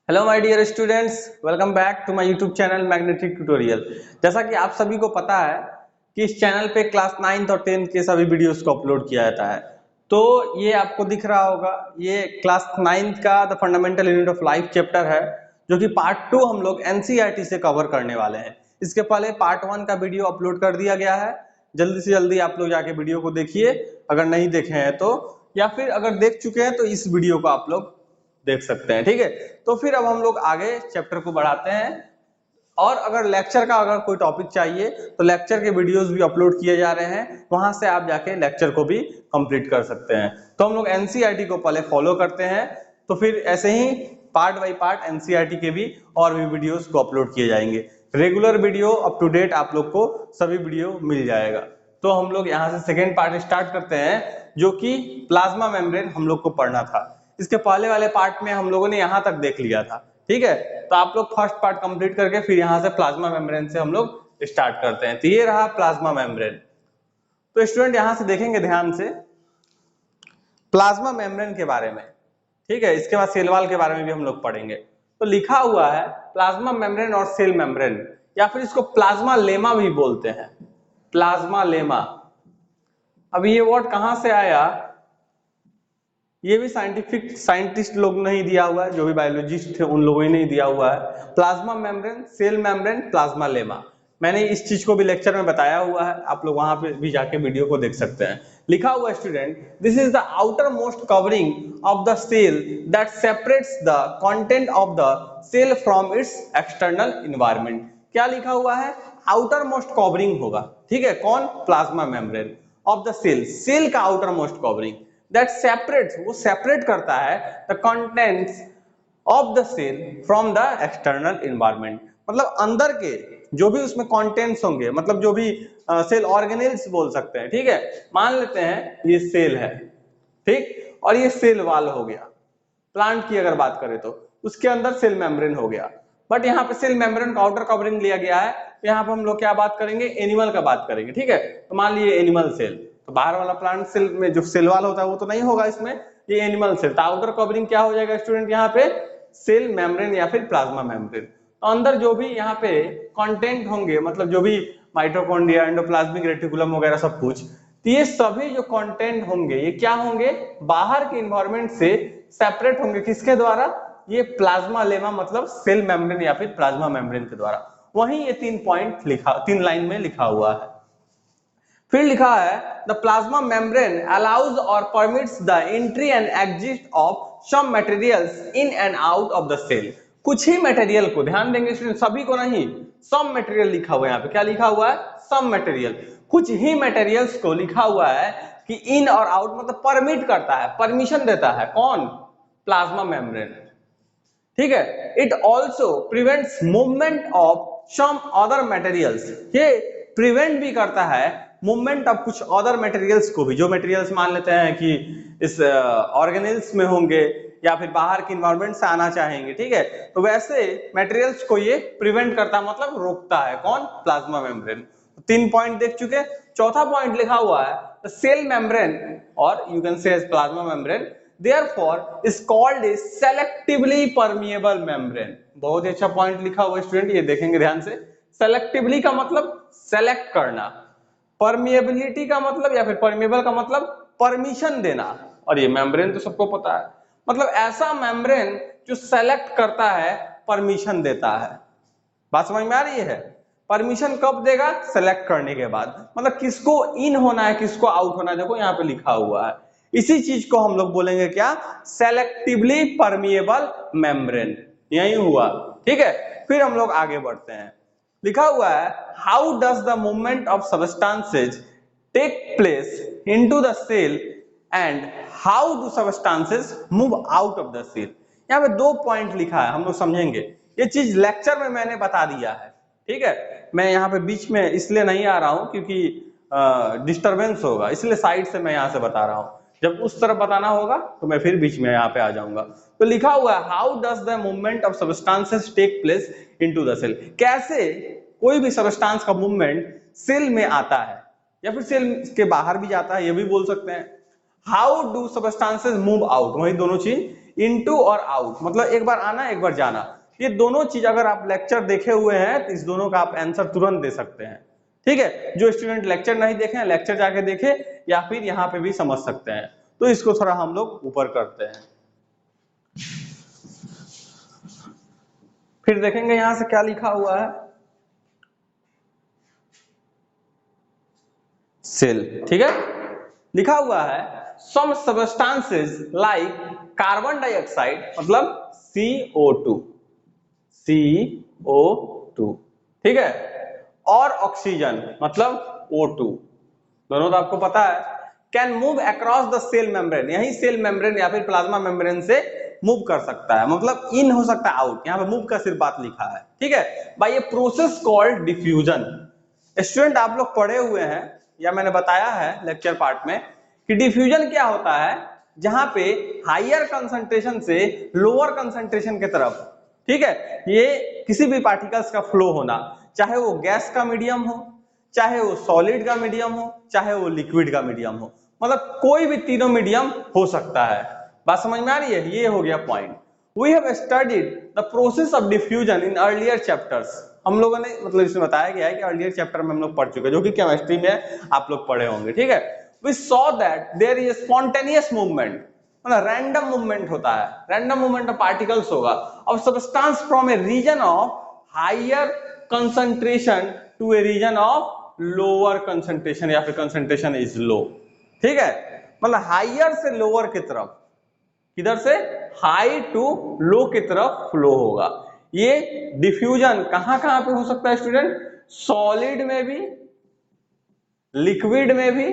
Hello my dear students, welcome back to my YouTube channel magnetic tutorial. जैसा कि आप सभी को पता है कि इस चैनल पे क्लास 9th और 10th के सभी वीडियोस को अपलोड किया जाता है। तो ये आपको दिख रहा होगा, ये क्लास 9th का the fundamental unit of life chapter है, जो कि पार्ट 2 हम लोग एनसीईआरटी से कवर करने वाले हैं। इसके पहले पार्ट 1 का वीडियो अपलोड कर दिया गया है। जल्दी से जल्दी आप लोग जाके वीडियो को देखिए, अगर नहीं देखे हैं तो, या फिर अगर देख चुके हैं तो इस वीडियो को आप लोग देख सकते हैं। ठीक है, तो फिर अब हम लोग आगे चैप्टर को बढ़ाते हैं। और अगर लेक्चर का अगर कोई टॉपिक चाहिए तो लेक्चर के वीडियोस भी अपलोड किए जा रहे हैं, वहां से आप जाके लेक्चर को भी कंप्लीट कर सकते हैं। तो हम लोग एनसीईआरटी को पहले फॉलो करते हैं, तो फिर ऐसे ही पार्ट बाय पार्ट एनसीईआरटी के भी और भी वीडियोस को अपलोड किए जाएंगे। Regular video up to date आप लोग को सभी वीडियो मिल जाएगा। तो हम लोग यहाँ से सेकेंड पार्ट स्टार्ट करते हैं, जो कि प्लाज्मा मेम्ब्रेन हम लोग को पढ़ना था। इसके पहले वाले पार्ट में हम लोगों ने यहाँ तक देख लिया था। ठीक है, तो आप लोग फर्स्ट पार्ट कंप्लीट करके फिर यहाँ से प्लाज्मा मेम्ब्रेन से हम लोग स्टार्ट करते हैं। तो ये रहा प्लाज्मा मेम्ब्रेन। तो स्टूडेंट यहाँ से देखेंगे ध्यान से प्लाज्मा मेम्ब्रेन के बारे में। ठीक है, इसके बाद सेल वॉल के बारे में भी हम लोग पढ़ेंगे। तो लिखा हुआ है प्लाज्मा मेम्ब्रेन और सेल मेम्ब्रेन, या फिर इसको प्लाज्मा लेमा भी बोलते हैं, प्लाज्मा लेमा। अब ये वर्ड कहां से आया, ये भी साइंटिस्ट लोग नहीं दिया हुआ है, जो भी बायोलॉजिस्ट थे उन लोगों ने नहीं दिया हुआ है। Plasma membrane, cell membrane, plasmalemma, मैंने इस चीज को भी लेक्चर में बताया हुआ है, आप लोग वहां पे भी जाके वीडियो को देख सकते हैं। लिखा हुआ student, this is the outermost covering of the cell that separates the content of the cell from its external environment. क्या लिखा हुआ है, आउटर मोस्ट कवरिंग होगा। ठीक है, कौन, plasma membrane of the cell, cell का outermost covering that separates, वो सेपरेट करता है the contents of the cell from the external environment। मतलब अंदर के जो भी उसमें contents होंगे, मतलब जो भी सेल ऑर्गेनेल्स बोल सकते हैं। ठीक है, मान लेते हैं ये सेल है, ठीक, और ये सेल वॉल हो गया। प्लांट की अगर बात करें तो उसके अंदर सेल मेम्ब्रेन हो गया, बट यहाँ पे सेल मेम्ब्रेन का आउटर कवरिंग लिया गया है। तो यहाँ पे हम लोग क्या बात करेंगे, एनिमल का बात करेंगे। ठीक है, तो मान लीजिए एनिमल सेल, तो बाहर वाला प्लांट सेल में जो सेल वाल होता है वो तो नहीं होगा इसमें, ये एनिमल सेल। तो आउटर कवरिंग क्या हो जाएगा स्टूडेंट, यहाँ पे सेल मेम्ब्रेन या फिर प्लाज्मा मेम्ब्रेन। तो अंदर जो भी यहाँ पे कंटेंट होंगे, मतलब जो भी माइटोकॉन्ड्रिया, एंडोप्लाज्मिक रेटिकुलम वगैरह सब कुछ, तो ये सभी जो कंटेंट होंगे ये क्या होंगे, बाहर के इन्वायरमेंट से सेपरेट होंगे। किसके द्वारा, ये प्लाज्मा लेमा मतलब सेल मेम्ब्रेन या फिर प्लाज्मा मेम्ब्रेन के द्वारा। वहीं ये 3 पॉइंट लिखा, 3 लाइन में लिखा हुआ है। फिर लिखा है द प्लाज्मा मेम्ब्रेन अलाउज और permits the entry and exit of some materials in and out of the cell. कुछ ही मटेरियल को, ध्यान देंगे स्टूडेंट, सभी को नहीं, सम मटेरियल लिखा हुआ है यहाँ पे। क्या लिखा हुआ है, सम मटेरियल, कुछ ही मटेरियल्स को लिखा हुआ है कि इन और आउट मतलब परमिट करता है, परमिशन देता है, कौन, प्लाज्मा मेम्ब्रेन। ठीक है, it also prevents movement of some other materials, ये प्रिवेंट भी करता है मूवमेंट ऑफ कुछ अदर मटेरियल्स को भी, जो मटेरियल्स मान लेते हैं कि इस ऑर्गेनेल्स में होंगे या फिर बाहर के इन्वायरमेंट से आना चाहेंगे। ठीक है, तो वैसे मटेरियल्स को ये प्रिवेंट करता है, मतलब रोकता है, कौन, प्लाज्मा मेम्ब्रेन। 3 पॉइंट देख चुके। चौथा पॉइंट लिखा हुआ है सेल मेम्ब्रेन, और you can say as plasma membrane therefore is called a selectively permeable membrane। बहुत ही अच्छा पॉइंट लिखा हुआ स्टूडेंट, ये देखेंगे ध्यान से। सेलेक्टिवली का मतलब सेलेक्ट करना, परमिएबिलिटी का मतलब या फिर परमिएबल का मतलब परमिशन देना, और ये मेम्ब्रेन तो सबको पता है, मतलब ऐसा मेम्ब्रेन जो सेलेक्ट करता है, परमिशन देता है। बात समझ में आ रही है, परमिशन कब देगा, सेलेक्ट करने के बाद, मतलब किसको इन होना है किसको आउट होना है, देखो यहाँ पे लिखा हुआ है। इसी चीज को हम लोग बोलेंगे क्या, सेलेक्टिवली परमिएबल मेम्ब्रेन, यही हुआ। ठीक है, फिर हम लोग आगे बढ़ते हैं। लिखा हुआ है how does the movement of substances take place into the cell and how do substances move out of the cell. यहाँ पे 2 पॉइंट लिखा है, हम लोग समझेंगे। ये चीज लेक्चर में मैंने बता दिया है। ठीक है, मैं यहाँ पे बीच में इसलिए नहीं आ रहा हूं क्योंकि डिस्टरबेंस होगा, इसलिए साइड से मैं यहाँ से बता रहा हूँ। जब उस तरफ बताना होगा तो मैं फिर बीच में यहाँ पे आ जाऊंगा। तो लिखा हुआ है how does the movement of substances take place into the cell, कैसे कोई भी सबस्टांस का मूवमेंट सेल में आता है या फिर सेल के बाहर भी जाता है, ये भी बोल सकते हैं। How do substances move out, वही दोनों चीज इनटू और आउट, मतलब एक बार आना एक बार जाना। ये दोनों चीज अगर आप लेक्चर देखे हुए हैं तो इस दोनों का आप आंसर तुरंत दे सकते हैं। ठीक है, जो स्टूडेंट लेक्चर नहीं देखे हैं लेक्चर जाके देखे, या फिर यहाँ पे भी समझ सकते हैं। तो इसको थोड़ा हम लोग ऊपर करते हैं, फिर देखेंगे यहां से क्या लिखा हुआ है। सेल, ठीक है, लिखा हुआ है सम सबस्टांसेस लाइक कार्बन डाइऑक्साइड मतलब CO2, CO2, ठीक है, और ऑक्सीजन मतलब O2, दोनों तो आपको पता है, can move across the cell membrane, यही सेल मेम्ब्रेन या फिर प्लाज्मा मेम्ब्रेन से मूव कर सकता है, मतलब इन हो सकता है आउट, यहाँ पे मूव का सिर्फ बात लिखा है। ठीक है, by a process called diffusion. Student आप लोग पढ़े हुए हैं या मैंने बताया है लेक्चर पार्ट में कि डिफ्यूजन क्या होता है, जहां पे हायर कंसंट्रेशन से लोअर कंसंट्रेशन की तरफ, ठीक है, ये किसी भी पार्टिकल्स का फ्लो होना, चाहे वो गैस का मीडियम हो, चाहे वो सॉलिड का मीडियम हो, चाहे वो लिक्विड का मीडियम हो, मतलब कोई भी तीनों मीडियम हो सकता है। बात समझ में आ रही है, ये हो गया point. We have studied the process of diffusion in earlier chapters, हम लोगों ने मतलब इसमें बताया गया है कि अर्लियर चैप्टर में हम लोग पढ़ चुके हैं, जो कि केमिस्ट्री में आप लोग पढ़े होंगे। ठीक है, we saw that there is spontaneous movement, मतलब रैंडम मूवमेंट होता है, रैंडम मूवमेंट ऑफ पार्टिकल्स होगा of substance from a region of higher concentration to a region of lower concentration, या फिर कंसंट्रेशन इज लो। ठीक है, मतलब हायर से लोअर की तरफ, किधर से, हाई टू लो की तरफ फ्लो होगा। ये डिफ्यूजन कहां कहां पे हो सकता है स्टूडेंट, सॉलिड में भी, लिक्विड में भी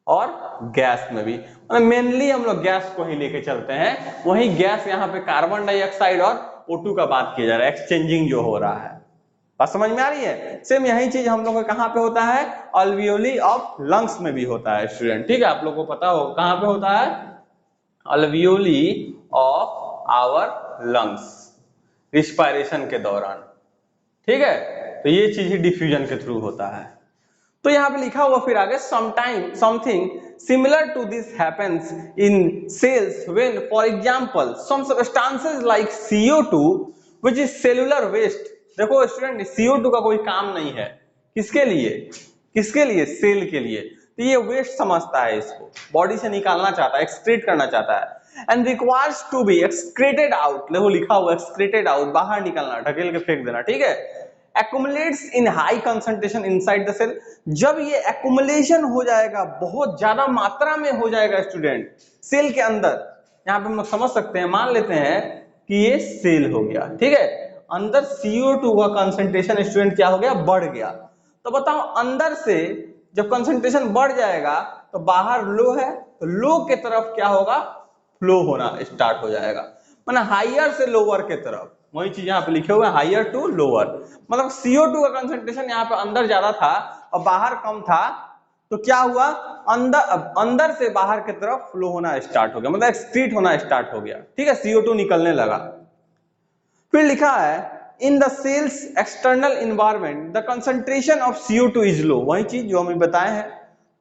और गैस में भी, मतलब मेनली हम लोग गैस को ही लेके चलते हैं। वही गैस यहाँ पे कार्बन डाइऑक्साइड और O2 का बात किया जा रहा है, एक्सचेंजिंग जो हो रहा है। बात समझ में आ रही है, सेम यही चीज हम लोग को कहां पे होता है, अल्वियोली ऑफ लंग्स में भी होता है स्टूडेंट। ठीक है, आप लोग को पता हो कहां पे होता है, alveoli of our lungs, respiration के दौरान। ठीक है, तो ये चीज ही डिफ्यूजन के थ्रू होता है। तो यहां पे लिखा हुआ फिर आगे, sometime something similar to this happens in cells when for example some substances like CO2 which is cellular waste. देखो स्टूडेंट, CO2 का कोई काम नहीं है, किसके लिए, किसके लिए, सेल के लिए। तो ये वेस्ट समझता है, इसको बॉडी से निकालना चाहता है, एक्सक्रीट करना चाहता है, and requires to be excreted out, देखो लिखा हुआ एक्सक्रीटेड आउट, बाहर निकालना, ढकेल के फेंक देना। ठीक है, accumulates in high concentration inside the cell, जब ये accumulation हो जाएगा, बहुत ज्यादा मात्रा में हो जाएगा स्टूडेंट सेल के अंदर, यहाँ पे हम लोग समझ सकते हैं, मान लेते हैं कि ये सेल हो गया, ठीक है, अंदर CO2 का कंसंट्रेशन स्टूडेंट क्या हो गया, बढ़ गया। तो बताओ अंदर से जब कंसंट्रेशन बढ़ जाएगा तो बाहर लो है, तो लो के तरफ क्या होगा, फ्लो होना स्टार्ट हो जाएगा, मतलब हायर से लोअर के तरफ। वही चीज यहाँ पे लिखे हुए, हायर टू लोअर, मतलब CO2 का कंसंट्रेशन यहाँ पे अंदर ज्यादा था और बाहर कम था, तो क्या हुआ, अंदर से बाहर की तरफ फ्लो होना स्टार्ट हो गया, मतलब एक्सक्रीट होना स्टार्ट हो गया। ठीक है, CO2 निकलने लगा। फिर लिखा है in the cells external environment the concentration of CO2 is low, वही चीज जो हमें बताए हैं।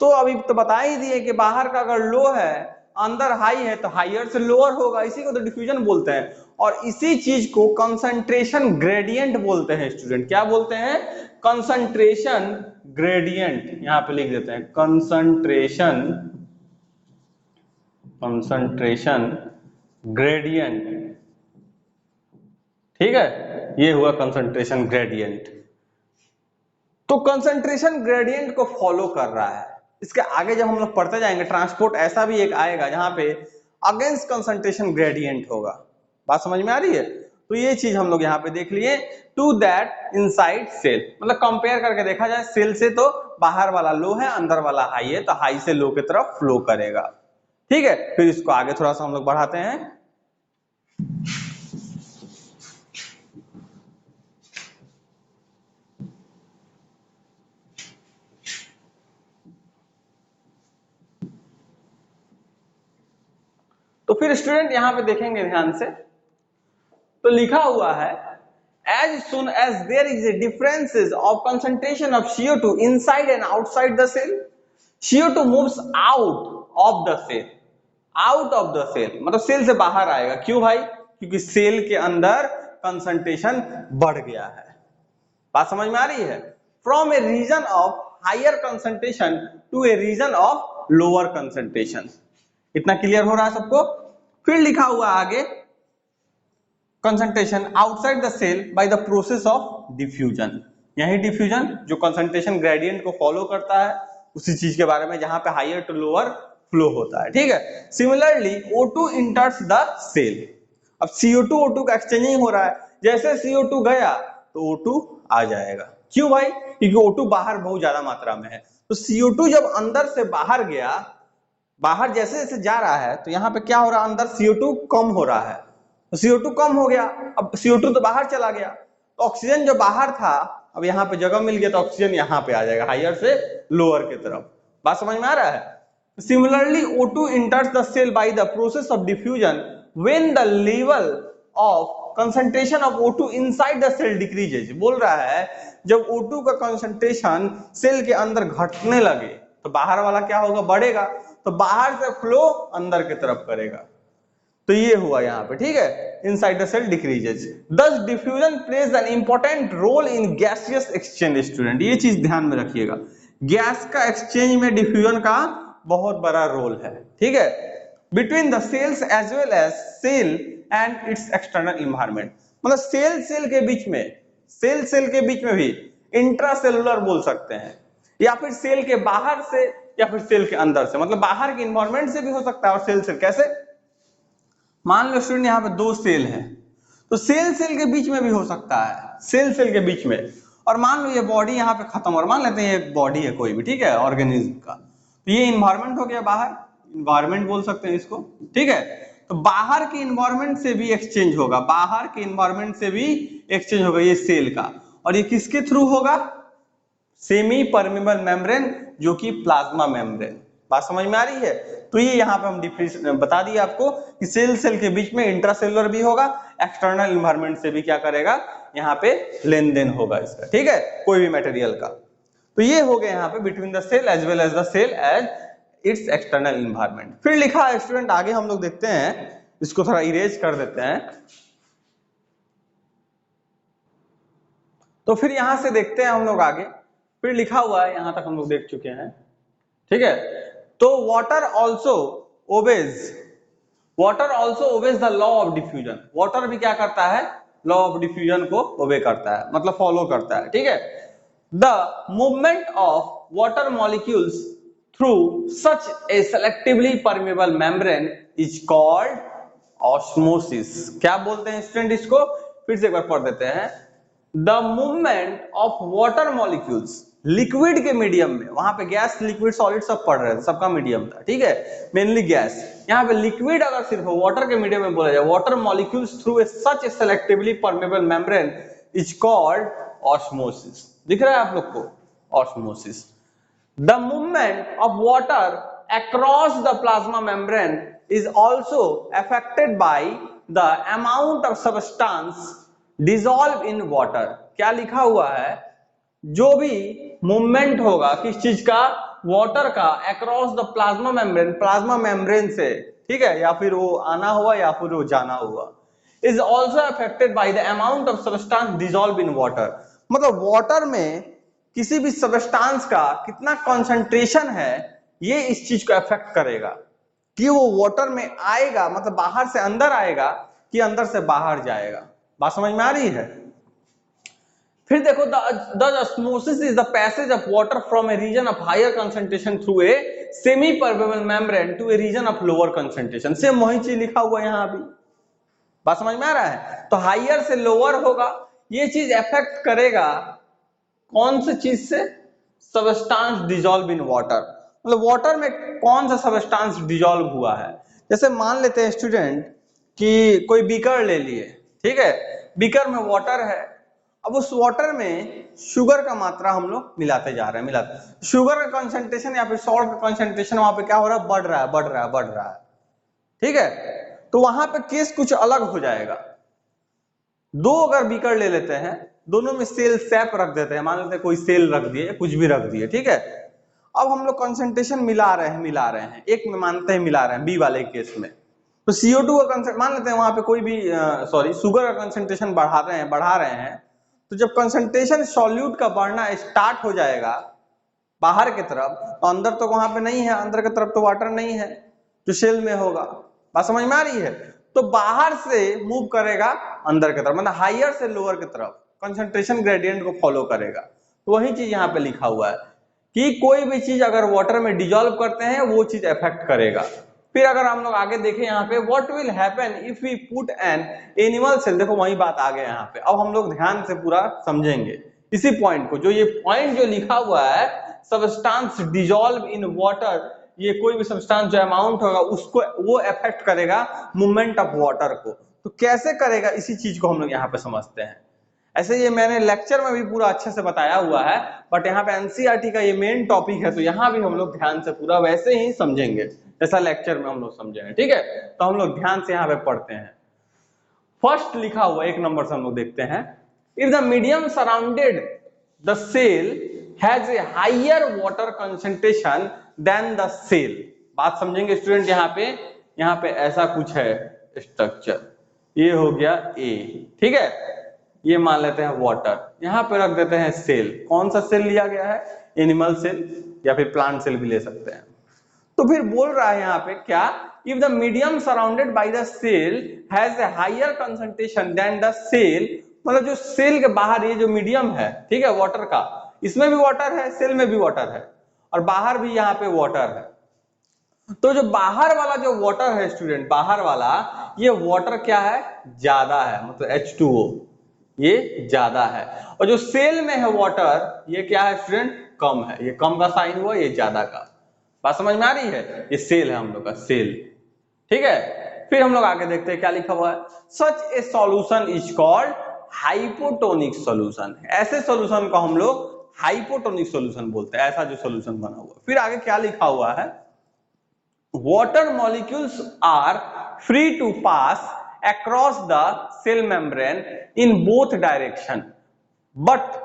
तो अभी तो बता ही दिए कि बाहर का अगर लो है, अंदर हाई है, तो हायर से लोअर होगा, इसी को तो डिफ्यूजन बोलते हैं। और इसी चीज को कंसंट्रेशन ग्रेडियंट बोलते हैं स्टूडेंट, क्या बोलते हैं, कंसंट्रेशन ग्रेडियंट, यहां पे लिख देते हैं कंसंट्रेशन, कंसंट्रेशन ग्रेडियंट। ठीक है, ये हुआ कंसंट्रेशन ग्रेडियंट। तो कंसंट्रेशन ग्रेडियंट को फॉलो कर रहा है। इसके आगे जब हम लोग पढ़ते जाएंगे, ट्रांसपोर्ट ऐसा भी एक आएगा जहां पे अगेंस्ट कंसंट्रेशन ग्रेडियंट होगा। बात समझ में आ रही है, तो ये चीज हम लोग यहाँ पे देख लिए, टू दैट इनसाइड सेल, मतलब कंपेयर करके देखा जाए, सेल से तो बाहर वाला लो है, अंदर वाला हाई है, तो हाई से लो की तरफ फ्लो करेगा। ठीक है, फिर इसको आगे थोड़ा सा हम लोग बढ़ाते हैं। तो फिर स्टूडेंट यहां पे देखेंगे ध्यान से, तो लिखा हुआ है as soon as there is a differences of concentration of CO2 inside and outside the cell, CO2 moves out of the cell, out of the cell मतलब सेल से बाहर आएगा। क्यों भाई? क्योंकि सेल के अंदर कंसंट्रेशन बढ़ गया है। बात समझ में आ रही है? From a region of higher concentration to a region of lower concentration. इतना क्लियर हो रहा है सबको? फिर लिखा हुआ आगे concentration outside the cell by the process of diffusion. यही डिफ्यूजन जो कंसंट्रेशन ग्रेडियंट को फॉलो करता है, उसी चीज के बारे में जहां पे हायर टू लोअर फ्लो होता है। ठीक है। Similarly O2 enters the cell. अब CO2 O2 का एक्सचेंजिंग हो रहा है, जैसे CO2 गया तो O2 आ जाएगा। क्यों भाई? क्योंकि O2 बाहर बहुत ज्यादा मात्रा में है। तो CO2 जब अंदर से बाहर गया, बाहर जैसे जैसे जा रहा है तो यहाँ पे क्या हो रहा है, अंदर CO2 कम हो रहा है। तो CO2 कम हो गया, अब CO2 तो बाहर चला गया, तो ऑक्सीजन जो बाहर था अब यहाँ पे जगह मिल गया तो ऑक्सीजन यहाँ पे आ जाएगा हायर से लोअर की तरफ। बात समझ में आ रहा है? Similarly O2 enters the cell by the process of diffusion when the level of concentration of O2 inside the cell decreases। बोल रहा है जब O2 का कंसंट्रेशन सेल के अंदर घटने लगे तो बाहर वाला क्या होगा, बढ़ेगा, तो बाहर से फ्लो अंदर की तरफ करेगा। तो ये हुआ यहाँ पे। ठीक है, inside the cell decreases. Thus diffusion plays an important role in gaseous exchange. Student ये चीज ध्यान में रखिएगा, गैस का एक्सचेंज में डिफ्यूजन का बहुत बड़ा रोल है। ठीक है, between the cells as well as cell and its external environment. मतलब सेल सेल के बीच में, सेल सेल के बीच में भी इंट्रासेलुलर बोल सकते हैं, या फिर सेल के बाहर से या फिर सेल के अंदर से, मतलब बाहर के इन्वायरमेंट से भी हो सकता है और सेल से। कैसे? मान लो स्टूडेंट यहाँ पे दो सेल है, तो सेल सेल के बीच में भी हो सकता है, सेल सेल के बीच में। और मान लो ये बॉडी यहाँ पे खत्म, और मान लेते हैं ये बॉडी है कोई भी, ठीक है, ऑर्गेनिज्म का, तो ये इन्वायरमेंट हो गया बाहर, इन्वायरमेंट बोल सकते हैं इसको। ठीक है, तो बाहर के इन्वायरमेंट से भी एक्सचेंज होगा, बाहर के इन्वायरमेंट से भी एक्सचेंज होगा ये सेल का, और ये किसके थ्रू होगा? सेमी परमेबल मेम्ब्रेन, जो कि प्लाज्मा मेम्ब्रेन। बात समझ में आ रही है? तो ये यहाँ पे हम डिफरेंस बता दिए आपको कि सेल सेल के बीच में इंट्रासेलुलर भी होगा, एक्सटर्नल इन्वायरमेंट से भी क्या करेगा, यहाँ पे लेन देन होगा इसका। ठीक है, कोई भी मटेरियल का। तो ये हो गया यहाँ पे between the cell as well as the cell as its external environment. फिर लिखा है स्टूडेंट आगे, हम लोग देखते हैं, इसको थोड़ा इरेज कर देते हैं। तो फिर यहां से देखते हैं हम लोग आगे, फिर लिखा हुआ है, यहां तक हम लोग देख चुके हैं। ठीक है, तो water also obeys the law of diffusion. Water भी क्या करता है? लॉ ऑफ डिफ्यूजन को ओबे करता है, मतलब फॉलो करता है। ठीक है, the movement of water molecules through such A selectively permeable membrane is called osmosis. क्या बोलते हैं स्टूडेंट इसको? फिर से एक बार पढ़ देते हैं। The movement of water molecules, liquid के मीडियम में, वहां पे गैस लिक्विड सॉलिड सब पढ़ रहे थे, सबका मीडियम था। ठीक है, मेनली गैस, यहाँ पे लिक्विड अगर सिर्फ वाटर के मीडियम में बोला जाए, water molecules through a such A selectively permeable membrane is called osmosis. दिख रहा है आप लोग को? Osmosis. The movement of water across the plasma membrane is also affected by the amount of substance dissolved in water। क्या लिखा हुआ है? जो भी मूवमेंट होगा किस चीज का? वाटर का, across the plasma membrane, plasma membrane से, ठीक है, या फिर वो आना हुआ या फिर वो जाना हुआ, is also affected by the amount of substance dissolve in water. मतलब वाटर में किसी भी सबस्टांस का कितना कॉन्सेंट्रेशन है, ये इस चीज को अफेक्ट करेगा कि वो वाटर में आएगा, मतलब बाहर से अंदर आएगा कि अंदर से बाहर जाएगा। बात समझ में आ रही है? फिर देखो, the osmosis is the passage of water from a region of higher concentration through a semi permeable membrane to a region of lower concentration। Same वही चीज लिखा हुआ है यहाँ भी। बात समझ में आ रहा है? तो हायर से लोअर होगा, ये चीज अफेक्ट करेगा कौन सी चीज से? Substance dissolve in water. मतलब वाटर में कौन सा सबस्टांस डिसॉल्व हुआ है। जैसे मान लेते हैं स्टूडेंट कि कोई बीकर ले लिए, ठीक है, बीकर में वाटर है, अब उस वाटर में शुगर का मात्रा हम लोग मिलाते जा रहे हैं, मिलाते, शुगर का कंसंट्रेशन या फिर सॉल्ट का कंसंट्रेशन वहां पे क्या हो रहा है? बढ़ रहा है, बढ़ रहा है, बढ़ रहा है। ठीक है, तो वहां पे केस कुछ अलग हो जाएगा। दो अगर बीकर ले लेते हैं, दोनों में सेल सैप रख देते हैं, मान लेते हैं कोई सेल रख दिए, कुछ भी रख दिए, ठीक है, अब हम लोग कंसंट्रेशन मिला रहे हैं, एक में मानते हैं मिला रहे हैं बी वाले केस में, तो CO2 का मान लेते हैं वहां पे कोई भी शुगर का कंसंट्रेशन बढ़ा रहे हैं, तो जब कंसंट्रेशन सॉल्यूट का बढ़ना स्टार्ट हो जाएगा बाहर की तरफ, तो अंदर तो वहां पे नहीं है, अंदर की तरफ तो वाटर नहीं है जो सेल में होगा, बात समझ में आ रही है, तो बाहर से मूव करेगा अंदर की तरफ, मतलब हायर से लोअर की तरफ कंसंट्रेशन ग्रेडियंट को फॉलो करेगा। तो वही चीज यहाँ पे लिखा हुआ है कि कोई भी चीज अगर वाटर में डिजोल्व करते हैं वो चीज अफेक्ट करेगा। फिर अगर हम लोग आगे देखें यहाँ पे, what will happen if we put an animal cell, देखो वही बात आ गया यहाँ पे, अब हम लोग ध्यान से पूरा समझेंगे इसी पॉइंट को, जो ये पॉइंट जो लिखा हुआ है सबस्टांस डिजोल्व इन वाटर, ये कोई भी सब्सटेंस जो अमाउंट होगा उसको वो अफेक्ट करेगा मूवमेंट ऑफ वाटर को। तो कैसे करेगा इसी चीज को हम लोग यहाँ पे समझते हैं। ऐसे ये मैंने लेक्चर में भी पूरा अच्छे से बताया हुआ है, बट यहाँ पे एनसीईआरटी का ये मेन टॉपिक है, तो यहाँ भी हम लोग ध्यान से पूरा वैसे ही समझेंगे जैसा लेक्चर में हम लोग समझेंगे, ठीक है। तो हम लोग ध्यान से यहाँ पे पढ़ते हैं। फर्स्ट लिखा हुआ 1 नंबर से हम लोग देखते हैं, if the medium surrounded the cell has a higher water concentration than the cell. बात समझेंगे स्टूडेंट, यहाँ पे ऐसा कुछ है स्ट्रक्चर, ये हो गया ए, ठीक है, ये मान लेते हैं वाटर, यहाँ पे रख देते हैं सेल। कौन सा सेल लिया गया है? एनिमल सेल या फिर प्लांट सेल भी ले सकते हैं। तो फिर बोल रहा है यहाँ पे क्या, if the medium surrounded by the cell has a higher concentration than the cell, मतलब जो सेल के बाहर ये जो मीडियम है, ठीक है, वाटर का, इसमें भी वाटर है, सेल में भी वाटर है, और बाहर भी यहाँ पे वाटर है। तो जो बाहर वाला जो वाटर है स्टूडेंट, बाहर वाला ये वाटर क्या है? ज्यादा है, मतलब H2O, ये ज्यादा है। और जो सेल में है वाटर, ये क्या है स्टूडेंट? कम है। ये कम का साइन हुआ, ये ज्यादा का। बात समझ में आ रही है? ये सेल है हम लोग का, सेल, ठीक है। फिर हम लोग आगे देखते हैं क्या लिखा हुआ है, such a solution is called hypotonic solution. ऐसे सॉल्यूशन को हम लोग हाइपोटोनिक सॉल्यूशन बोलते हैं, ऐसा जो सॉल्यूशन बना हुआ। फिर आगे क्या लिखा हुआ है, water molecules are free to pass across the cell membrane in both direction, but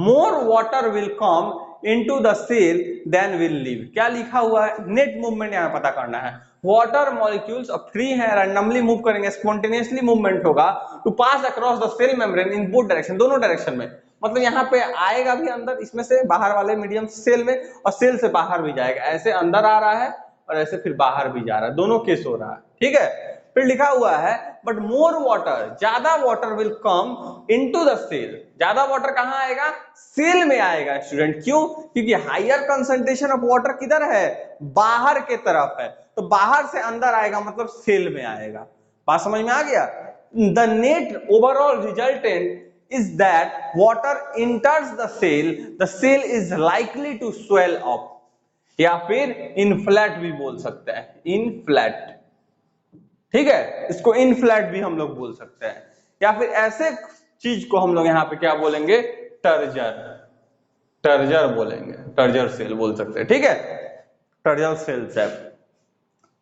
more water will come into the cell than will leave। क्या लिखा हुआ है? नेट मूवमेंट यहाँ पता करना है। वाटर मॉलिक्यूल्स फ्री है, रैंडमली मूव करेंगे, स्पॉन्टेनियसली मूवमेंट होगा, to pass across the cell membrane in both direction, दोनों डायरेक्शन में, मतलब यहाँ पे आएगा भी अंदर, इसमें से बाहर वाले मीडियम सेल में, और सेल से बाहर भी जाएगा, ऐसे अंदर आ रहा है और ऐसे फिर बाहर भी जा रहा है, दोनों केस हो रहा है, ठीक है। फिर लिखा हुआ है बट मोर वाटर, ज्यादा water will come into the cell. ज्यादा वाटर कहां आएगा? सेल में आएगा स्टूडेंट। क्यों? क्योंकि हायर कंसंट्रेशन ऑफ वाटर किधर है? बाहर के तरफ है, तो बाहर से अंदर आएगा, मतलब सेल में आएगा। बात समझ में आ गया? The net overall resultant is that water enters the cell is likely to swell up, या फिर इनफ्लैट भी बोल सकते हैं, इनफ्लैट, ठीक है, इसको इनफ्लैट भी हम लोग बोल सकते हैं, या फिर ऐसे चीज को हम लोग यहाँ पे क्या बोलेंगे? टर्जर, टर्जर बोलेंगे, टर्जर सेल बोल सकते हैं, ठीक है, टर्जर सेल से।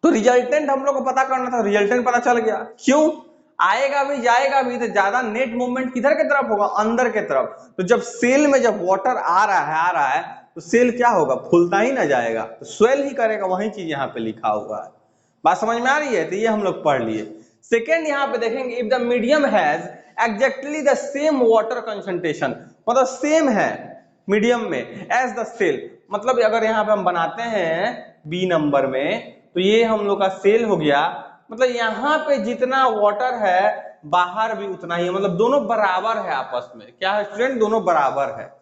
तो रिजल्टेंट हम लोग को पता करना था, रिजल्टेंट पता चल गया। क्यों? आएगा भी जाएगा भी, तो ज्यादा नेट मूवमेंट किधर की तरफ होगा? अंदर के तरफ। तो जब सेल में जब वाटर आ रहा है तो सेल क्या होगा? फूलता ही ना जाएगा, तो स्वेल ही करेगा। वही चीज यहाँ पे लिखा हुआ है। बात समझ में आ रही है? तो ये हम लोग पढ़ लिए। सेकेंड यहाँ पे देखेंगे, if the medium has exactly the same water concentration, मतलब सेम है मीडियम में एज द सेल, मतलब अगर यहाँ पे हम बनाते हैं बी नंबर में, तो ये हम लोग का सेल हो गया, मतलब यहाँ पे जितना वाटर है बाहर भी उतना ही है, मतलब दोनों बराबर है आपस में। क्या है स्टूडेंट? दोनों बराबर है।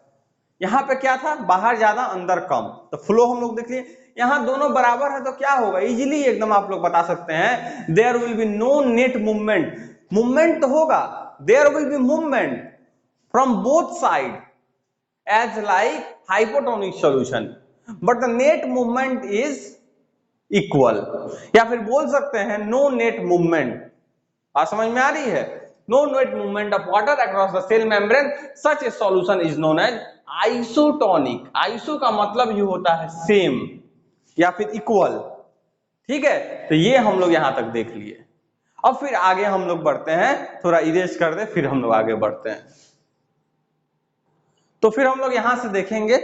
यहाँ पे क्या था? बाहर ज्यादा अंदर कम, तो फ्लो हम लोग देख लिए। यहाँ दोनों बराबर है तो क्या होगा? इजीली एकदम आप लोग बता सकते हैं, there will be no net movement, movement तो होगा, there will be movement from both side as like hypotonic solution, but the net movement is equal, या फिर बोल सकते हैं नो नेट मूवमेंट। बात समझ में आ रही है? No net movement of water across the cell membrane, such a solution is known as isotonic. Iso का मतलब ये होता है सेम या फिर इक्वल, ठीक है। तो ये हम लोग यहां तक देख लिए। अब फिर आगे हम लोग बढ़ते हैं, थोड़ा इरेज कर दे, फिर हम लोग आगे बढ़ते हैं। तो फिर हम लोग यहां से देखेंगे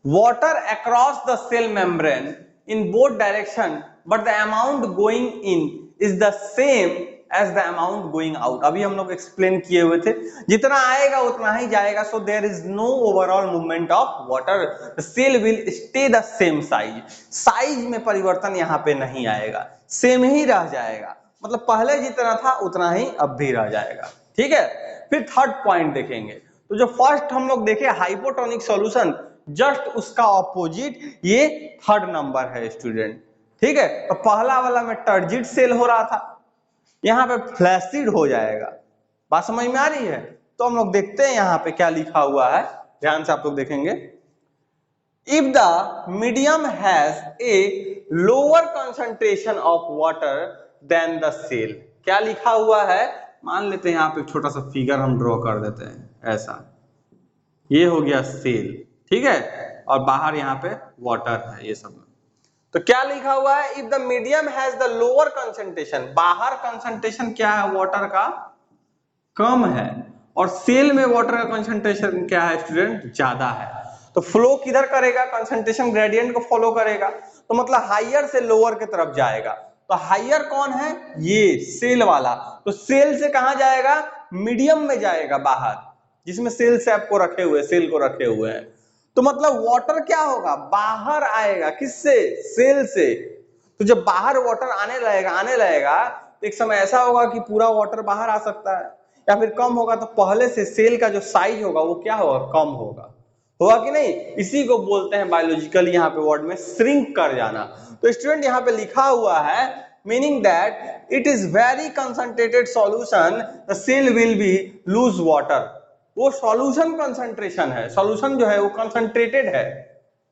water across the cell membrane in both direction but the amount going in is the same as the amount going out। अभी हम लोग एक्सप्लेन किए हुए थे, जितना आएगा उतना ही जाएगा, so there is no overall movement of water, the cell will stay the same size। Size में परिवर्तन यहाँ पे नहीं आएगा, सेम ही रह जाएगा, मतलब पहले जितना था उतना ही अब भी रह जाएगा। ठीक है, फिर थर्ड पॉइंट देखेंगे। तो जो फर्स्ट हम लोग देखे हाइपोटोनिक सॉल्यूशन, जस्ट उसका ऑपोजिट ये थर्ड नंबर है स्टूडेंट। ठीक है, तो पहला वाला में टर्जिड सेल हो रहा था, यहाँ पे फ्लैसिड हो जाएगा। बात समझ में आ रही है? तो हम लोग देखते हैं यहाँ पे क्या लिखा हुआ है, ध्यान से आप लोग देखेंगे। If the medium has a lower concentration of water than the cell, क्या लिखा हुआ है, मान लेते हैं यहाँ पे छोटा सा फिगर हम ड्रॉ कर देते हैं, ऐसा, ये हो गया सेल, ठीक है, और बाहर यहाँ पे वाटर है ये सब। तो क्या लिखा हुआ है, if the medium has the lower concentration, बाहर कंसंट्रेशन क्या है वाटर का, कम है, और सेल में वाटर का कंसंट्रेशन क्या है स्टूडेंट, ज्यादा है। तो फ्लो किधर करेगा, कंसंट्रेशन ग्रेडियंट को फॉलो करेगा, तो मतलब हाइयर से लोअर की तरफ जाएगा। तो हाइयर कौन है, ये सेल वाला, तो सेल से कहां जाएगा, मीडियम में जाएगा बाहर, जिसमें सेल सैप को रखे हुए, सेल को रखे हुए हैं। तो मतलब वाटर क्या होगा, बाहर आएगा, किससे, सेल से। तो जब बाहर वाटर आने लगेगा तो एक समय ऐसा होगा कि पूरा वाटर बाहर आ सकता है, या फिर कम होगा तो पहले से सेल का जो साइज होगा वो क्या होगा, कम होगा, होगा कि नहीं। इसी को बोलते हैं बायोलॉजिकली यहाँ पे वर्ड में श्रिंक कर जाना। तो स्टूडेंट यहाँ पे लिखा हुआ है, meaning that it is very concentrated solution, the cell will be lose water. वो सॉल्यूशन कंसंट्रेशन है, सॉल्यूशन जो है वो कंसंट्रेटेड है,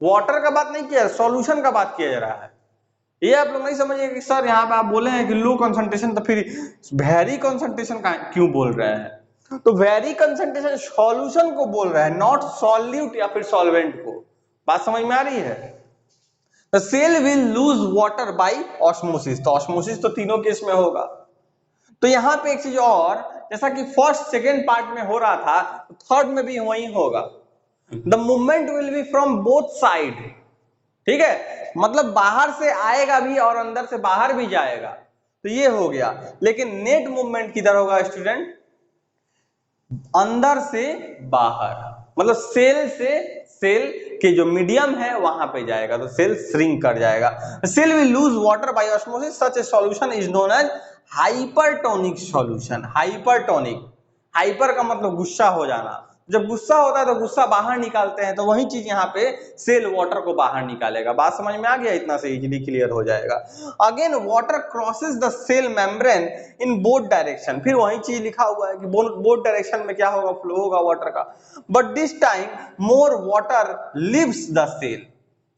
वाटर का बात नहीं किया, सॉल्यूशन का बात किया जा रहा है। ये आप लोग नहीं समझिए कि सर यहाँ पे आप बोले हैं कि लो कंसंट्रेशन, तो फिर वेरी कंसंट्रेशन का क्यों बोल रहे हैं। तो वेरी कंसंट्रेशन सॉल्यूशन को बोल रहा है, नॉट सॉल्यूट या फिर सॉल्वेंट को। बात समझ में आ रही है। The cell will lose water by osmosis, तो ऑस्मोसिस तो तीनों केस में होगा। तो यहाँ पे एक चीज और, जैसा कि फर्स्ट सेकेंड पार्ट में हो रहा था, तो थर्ड में भी वही होगा। The movement will be from both side, ठीक है, मतलब बाहर से आएगा भी और अंदर से बाहर भी जाएगा, तो ये हो गया। लेकिन नेट मूवमेंट किधर होगा स्टूडेंट, अंदर से बाहर, मतलब सेल से सेल के जो मीडियम है वहां पे जाएगा, तो सेल श्रिंक कर जाएगा। Cell will lose water by osmosis, such a solution is known as hypertonic solution. Hypertonic, hyper का मतलब गुस्सा हो जाना, जब गुस्सा होता है तो गुस्सा बाहर निकालते हैं, तो वही चीज यहाँ पे सेल वाटर को बाहर निकालेगा। बात समझ में आ गया, इतना से इजीली क्लियर हो जाएगा। Again water crosses the cell membrane in both direction, फिर वही चीज लिखा हुआ है कि बोथ डायरेक्शन में क्या होगा, फ्लो होगा वाटर का, but this time more water leaves the cell,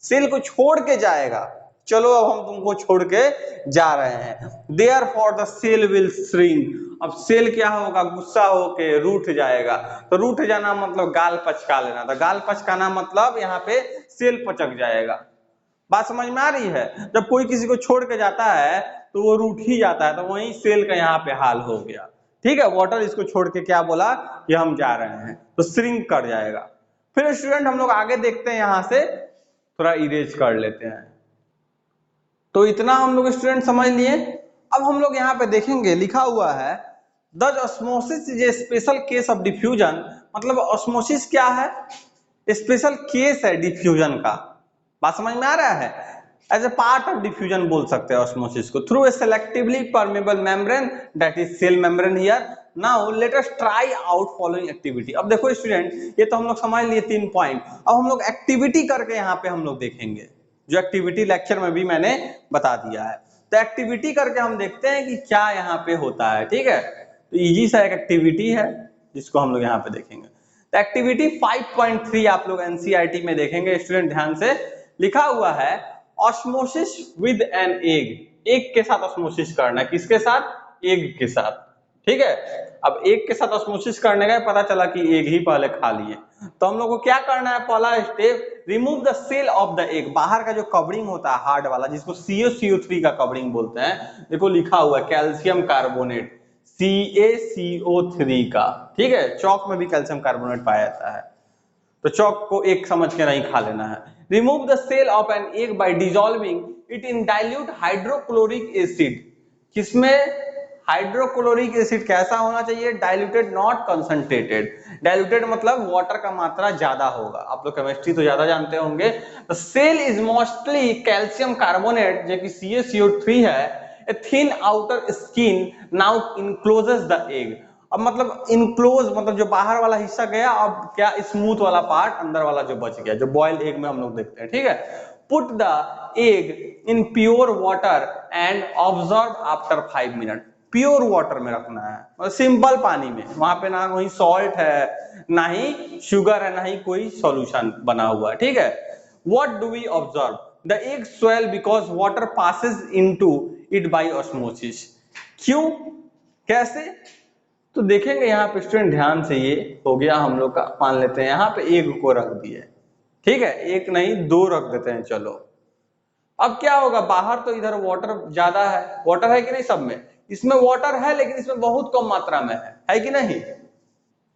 cell को छोड़ के जाएगा। चलो अब हम तुमको छोड़ के जा रहे हैं, therefore the cell will shrink, अब सेल क्या होगा, गुस्सा होके रूठ जाएगा। तो रूठ जाना मतलब गाल पचका लेना, तो गाल पचकाना मतलब यहाँ पे सेल पचक जाएगा। बात समझ में आ रही है। जब कोई किसी को छोड़ के जाता है तो वो रूठ ही जाता है, तो वही सेल का यहाँ पे हाल हो गया। ठीक है, वाटर इसको छोड़ के क्या बोला कि हम जा रहे हैं, तो श्रिंक कर जाएगा। फिर स्टूडेंट हम लोग आगे देखते हैं, यहां से थोड़ा इरेज कर लेते हैं। तो इतना हम लोग स्टूडेंट समझ लिए। अब हम लोग यहाँ पे देखेंगे, लिखा हुआ है दस osmosis is a special case of diffusion, मतलब ऑस्मोसिस क्या है, स्पेशल केस है डिफ्यूजन का। बात समझ में आ रहा है, as a part of diffusion बोल सकते हैं ऑस्मोसिस को, through a selectively permeable membrane that is cell membrane here. Now let us try out following activity. अब देखो स्टूडेंट, ये तो हम लोग समझ लिए 3 पॉइंट, अब हम लोग एक्टिविटी करके यहाँ पे हम लोग देखेंगे, जो एक्टिविटी लेक्चर में भी मैंने बता दिया है। तो एक्टिविटी करके हम देखते हैं कि क्या यहाँ पे होता है। ठीक है, तो इजी सा एक एक्टिविटी है जिसको हम लोग यहाँ पे देखेंगे। तो एक्टिविटी 5.3 आप लोग एनसीईआरटी में देखेंगे स्टूडेंट, ध्यान से। लिखा हुआ है osmosis with an egg, egg के साथ ऑस्मोसिस करना, किसके साथ, एग के साथ। ठीक है, अब एग के साथ ऑस्मोसिस करने का पता चला कि एग ही पहले खा लिए, तो हम लोग को क्या करना है, पहला step, remove the cell of the egg, बाहर का जो कवरिंग होता है हार्ड वाला, जिसको CaCO3 का कवरिंग बोलते हैं। देखो लिखा हुआ है कैल्शियम कार्बोनेट, CaCO3 का। ठीक है, चौक में भी कैल्शियम कार्बोनेट पाया जाता है। तो चौक को एक समझ के नहीं खा लेना है। Remove the cell of an egg by dissolving it in dilute hydrochloric acid. किसमें? Hydrochloric acid. कैसा होना चाहिए? Diluted, not concentrated. डाइल्यूटेड मतलब वाटर का मात्रा ज्यादा होगा। आप लोग केमिस्ट्री तो ज्यादा जानते होंगे। The cell is mostly calcium carbonate जो कि CaCO3 है। A thin outer skin now encloses the egg. अब मतलब इनक्लोज मतलब जो बाहर वाला हिस्सा गया, अब क्या स्मूथ वाला पार्ट अंदर वाला जो बच गया, जो बॉइल्ड एग में हम लोग देखते हैं, ठीक है। Put the egg in pure water and observe after 5 minute. Pure water में रखना है, मतलब सिंपल पानी में। वहां पे ना कोई सॉल्ट है, ना ही शुगर है, ना ही कोई सॉल्यूशन बना हुआ है, ठीक है। What do we observe? The egg swell because water passes into it by osmosis. क्यों? कैसे? तो देखेंगे यहाँ पे स्टूडेंट ध्यान से। ये हो गया हम लोग का, मान लेते हैं यहाँ पे एग को रख दिए, ठीक है। एक नहीं 2 रख देते हैं, चलो। अब क्या होगा? बाहर तो इधर वाटर ज्यादा है, वाटर है कि नहीं सब में? इसमें वाटर है लेकिन इसमें बहुत कम मात्रा में है कि नहीं?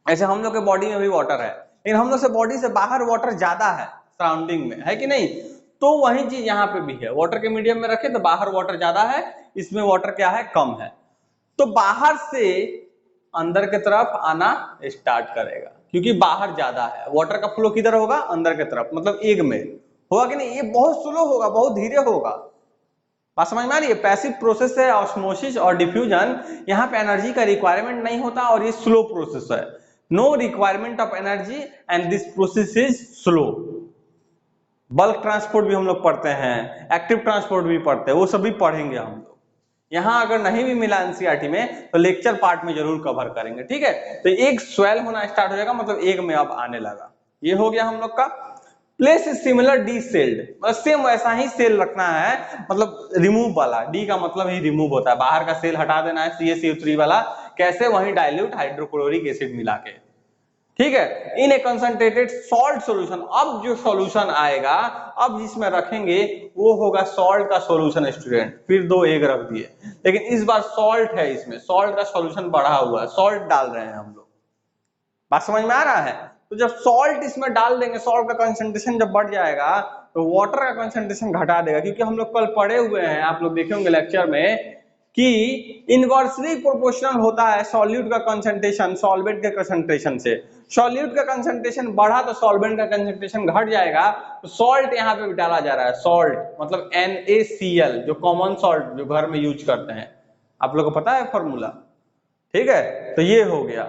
ऐसे हम लोग के बॉडी में भी वाटर है, लेकिन हम लोग से बॉडी से बाहर वाटर ज्यादा है सराउंडिंग में, है कि नहीं? तो वही चीज यहाँ पे भी है। वाटर के मीडियम में रखे तो बाहर वाटर ज्यादा है, इसमें वाटर क्या है? कम है। तो बाहर से अंदर की तरफ आना स्टार्ट करेगा, क्योंकि बाहर ज्यादा है। वाटर का फ्लो किधर होगा? अंदर की तरफ, मतलब एग में होगा कि नहीं? ये बहुत स्लो होगा, बहुत धीरे होगा। बात समझ में आ रही है? पैसिव प्रोसेस है ऑस्मोसिस और डिफ्यूजन। यहाँ पे एनर्जी का रिक्वायरमेंट नहीं होता और ये स्लो प्रोसेस है। No requirement of energy and this process is slow. Bulk transport भी हम लोग पढ़ते हैं, एक्टिव ट्रांसपोर्ट भी पढ़ते हैं, वो सभी पढ़ेंगे हम लोग। यहाँ अगर नहीं भी मिला एनसीईआरटी में तो लेक्चर पार्ट में जरूर कवर करेंगे, ठीक है। तो एक स्वेल होना स्टार्ट हो जाएगा, मतलब एक में अब आने लगा। ये हो गया हम लोग का। Place is similar D sailed, मतलब सेम वैसा ही सेल रखना है, मतलब रिमूव वाला। डी का मतलब ही रिमूव होता है, बाहर का सेल हटा देना है, CaCO3 वाला। कैसे? वही डाइल्यूट हाइड्रोक्लोरिक एसिड मिला के, ठीक है। इन ए कंसंट्रेटेड सॉल्ट सॉल्यूशन। अब जो सॉल्यूशन आएगा, अब जिसमें रखेंगे वो होगा सॉल्ट का सॉल्यूशन स्टूडेंट। फिर 2 एग रख दिए, लेकिन इस बार सॉल्ट है, इसमें सॉल्ट का सॉल्यूशन बढ़ा हुआ है, सॉल्ट डाल रहे हैं हम लोग। बात समझ में आ रहा है? तो जब सॉल्ट इसमें डाल देंगे, सॉल्ट का कंसंट्रेशन जब बढ़ जाएगा तो वाटर का कंसंट्रेशन घटा देगा, क्योंकि हम लोग कल पढ़े हुए हैं, आप लोग देखे होंगे लेक्चर में, कि इनवर्सली प्रोपोर्शनल होता है सॉल्यूट का कंसंट्रेशन सॉल्वेंट के कंसंट्रेशन से। सॉल्यूट का कंसंट्रेशन बढ़ा तो सॉल्वेंट का कंसंट्रेशन घट जाएगा। तो सॉल्ट यहाँ पे भी डाला जा रहा है, सॉल्ट मतलब NaCl, जो कॉमन सॉल्ट जो घर में यूज करते हैं। आप लोग को पता है फॉर्मूला, ठीक है। तो ये हो गया।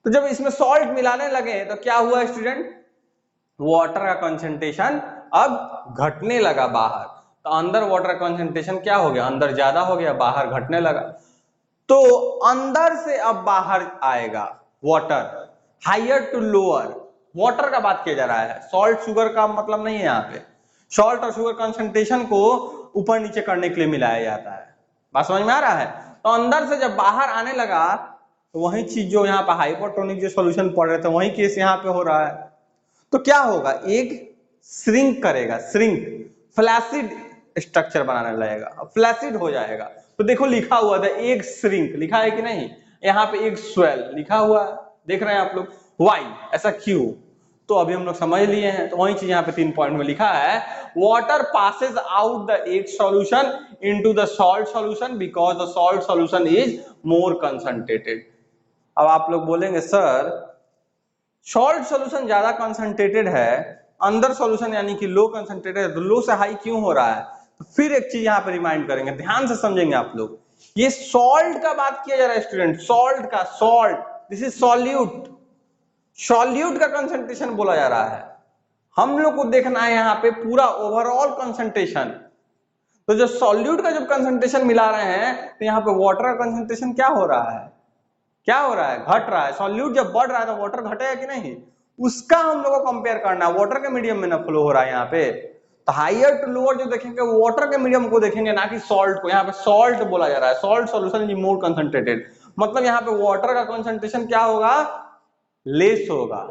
तो जब इसमें सॉल्ट मिलाने लगे तो क्या हुआ स्टूडेंट? वाटर का कंसंट्रेशन अब घटने लगा बाहर। तो अंदर वाटर कंसंट्रेशन क्या हो गया? अंदर ज्यादा हो गया, बाहर घटने लगा। तो अंदर से अब बाहर आएगा water, higher to lower. Water का बात किया जा रहा है, सॉल्ट शुगर का मतलब नहीं है यहाँ पे। सॉल्ट और शुगर कंसंट्रेशन को ऊपर नीचे करने के लिए मिलाया जाता है। बात समझ में आ रहा है? तो अंदर से जब बाहर आने लगा तो वही चीज जो यहाँ पे हाइपोटोनिक जो सॉल्यूशन पढ़ रहे थे, वही केस यहाँ पे हो रहा है। तो क्या होगा? एग श्रिंक करेगा, श्रिंक, फ्लैसिड स्ट्रक्चर बनाने लगेगा, फ्लैसिड हो जाएगा। तो देखो लिखा हुआ था एग श्रिंक, लिखा है कि नहीं? यहाँ पे एग स्वेल लिखा हुआ है, देख रहे हैं आप लोग। वाई, ऐसा क्यों? तो अभी हम लोग समझ लिए हैं। तो वही चीज यहाँ पे 3 पॉइंट में लिखा है, water passes out the egg solution into the salt solution because the salt solution is more concentrated. अब आप लोग बोलेंगे सर सॉल्ट सॉल्यूशन ज्यादा कंसंट्रेटेड है, अंदर सॉल्यूशन यानी कि लो कंसंट्रेटेड है, तो लो से हाई क्यों हो रहा है? तो फिर एक चीज यहाँ पे रिमाइंड करेंगे, ध्यान से समझेंगे आप लोग। ये सॉल्ट का बात किया जा रहा है स्टूडेंट, सॉल्ट का, salt, this is solute. Solute का कंसंट्रेशन बोला जा रहा है। हम लोग को देखना है यहाँ पे पूरा ओवरऑल कंसंट्रेशन। तो जो सॉल्यूट का जब कंसंट्रेशन मिला रहे हैं तो यहाँ पे वाटर का कंसंट्रेशन क्या हो रहा है? क्या हो रहा है? घट रहा है। सॉल्यूट जब बढ़ रहा है तो वाटर घटेगा कि नहीं? उसका हम लोग को कंपेयर करना है, वाटर के मीडियम में ना फ्लो हो रहा है यहाँ पे। तो हायर टू लोअर जो देखेंगे वाटर के मीडियम को देखेंगे, ना कि सॉल्ट को। यहाँ पे सॉल्ट बोला जा रहा है, salt solution is more concentrated, मतलब यहाँ पे वाटर का कंसंट्रेशन क्या होगा? लेस होगा।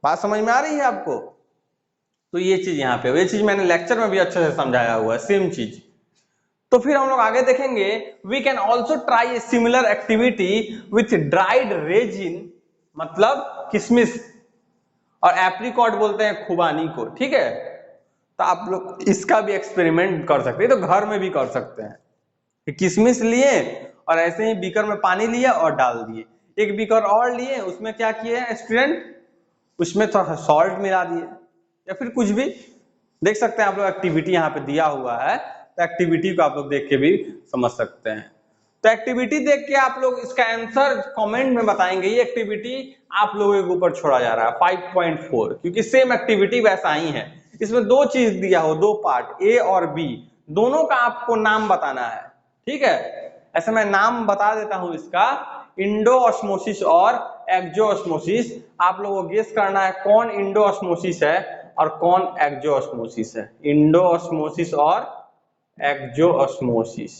बात समझ में आ रही है आपको? तो ये चीज यहाँ पे, ये चीज मैंने लेक्चर में भी अच्छे से समझाया हुआ है, सेम चीज। तो फिर हम लोग आगे देखेंगे, we can also try a similar activity with dried raisin, मतलब किशमिश। और एप्रिकॉट बोलते हैं खुबानी को, ठीक है। तो आप लोग इसका भी एक्सपेरिमेंट कर सकते हैं, तो घर में भी कर सकते हैं कि किशमिश लिए और ऐसे ही बीकर में पानी लिया और डाल दिए, एक बीकर और लिए, उसमें क्या किए स्टूडेंट, उसमें थोड़ा सॉल्ट मिला दिए या फिर कुछ भी, देख सकते हैं आप लोग एक्टिविटी यहाँ पे दिया हुआ है, तो एक्टिविटी को आप लोग देख के भी समझ सकते हैं। तो एक्टिविटी देख के आप लोग इसका आंसर कमेंट में बताएंगे। ये एक्टिविटी आप लोगों के ऊपर छोड़ा जा रहा है 5.4, क्योंकि सेम एक्टिविटी वैसा ही है। इसमें दो चीज दिया हो, दो पार्ट ए और बी, दोनों का आपको नाम बताना है, ठीक है। ऐसे मैं नाम बता देता हूं इसका, इंडो ऑस्मोसिस और एक्सो ऑस्मोसिस। आप लोगों को गेस करना है कौन इंडो ऑस्मोसिस है और कौन एक्सो ऑस्मोसिस है। इंडो ऑस्मोसिस और एक्सो ऑस्मोसिस।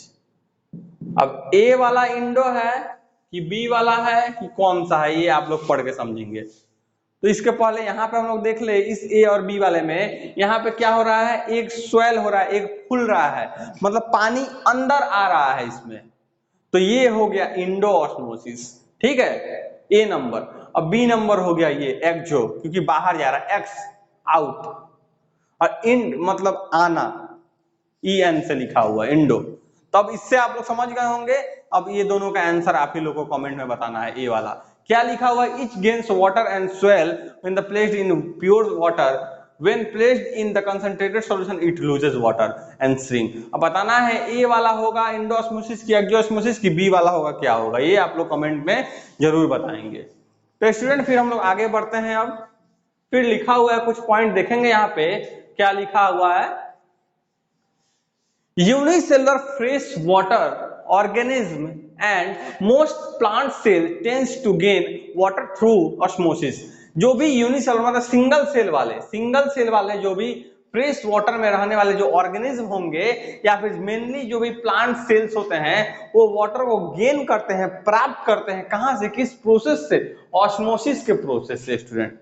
अब ए वाला इंडो है कि बी वाला है कि कौन सा है, ये आप लोग पढ़ के समझेंगे। तो इसके पहले यहाँ पे हम लोग देख ले, इस ए और बी वाले में यहाँ पे क्या हो रहा है, एक स्वेल हो रहा है, एक फूल रहा है, मतलब पानी अंदर आ रहा है इसमें, तो ये हो गया इंडो ऑस्मोसिस, ठीक है, ए नंबर। अब बी नंबर हो गया ये एक्सो, क्योंकि बाहर जा रहा है, एक्स आउट, और इंड मतलब आना, ई एन से लिखा हुआ इंडो। तब इससे आप लोग समझ गए होंगे। अब ये दोनों का आंसर आप ही लोग को कमेंट में बताना है। ए वाला क्या लिखा हुआ है, etch gains water and swell when the placed in pure water, when placed in the concentrated solution it loses water and shrink। अब बताना है ए वाला होगा इंडोऑस्मोसिस की एक्सोऑस्मोसिस की, बी वाला होगा क्या होगा, ये आप लोग कमेंट में जरूर बताएंगे। तो स्टूडेंट फिर हम लोग आगे बढ़ते हैं। अब फिर लिखा हुआ है कुछ पॉइंट देखेंगे यहाँ पे, क्या लिखा हुआ है, unicellular fresh water organism and most plant cell tends to gain water through osmosis। जो भी यूनिसेलुलर मतलब सिंगल सेल वाले जो भी फ्रेश वाटर में रहने वाले जो ऑर्गेनिज्म होंगे, या फिर मेनली जो भी प्लांट सेल्स होते हैं, वो वाटर को गेन करते हैं, प्राप्त करते हैं, कहां से, किस प्रोसेस से, ऑस्मोसिस के प्रोसेस से। स्टूडेंट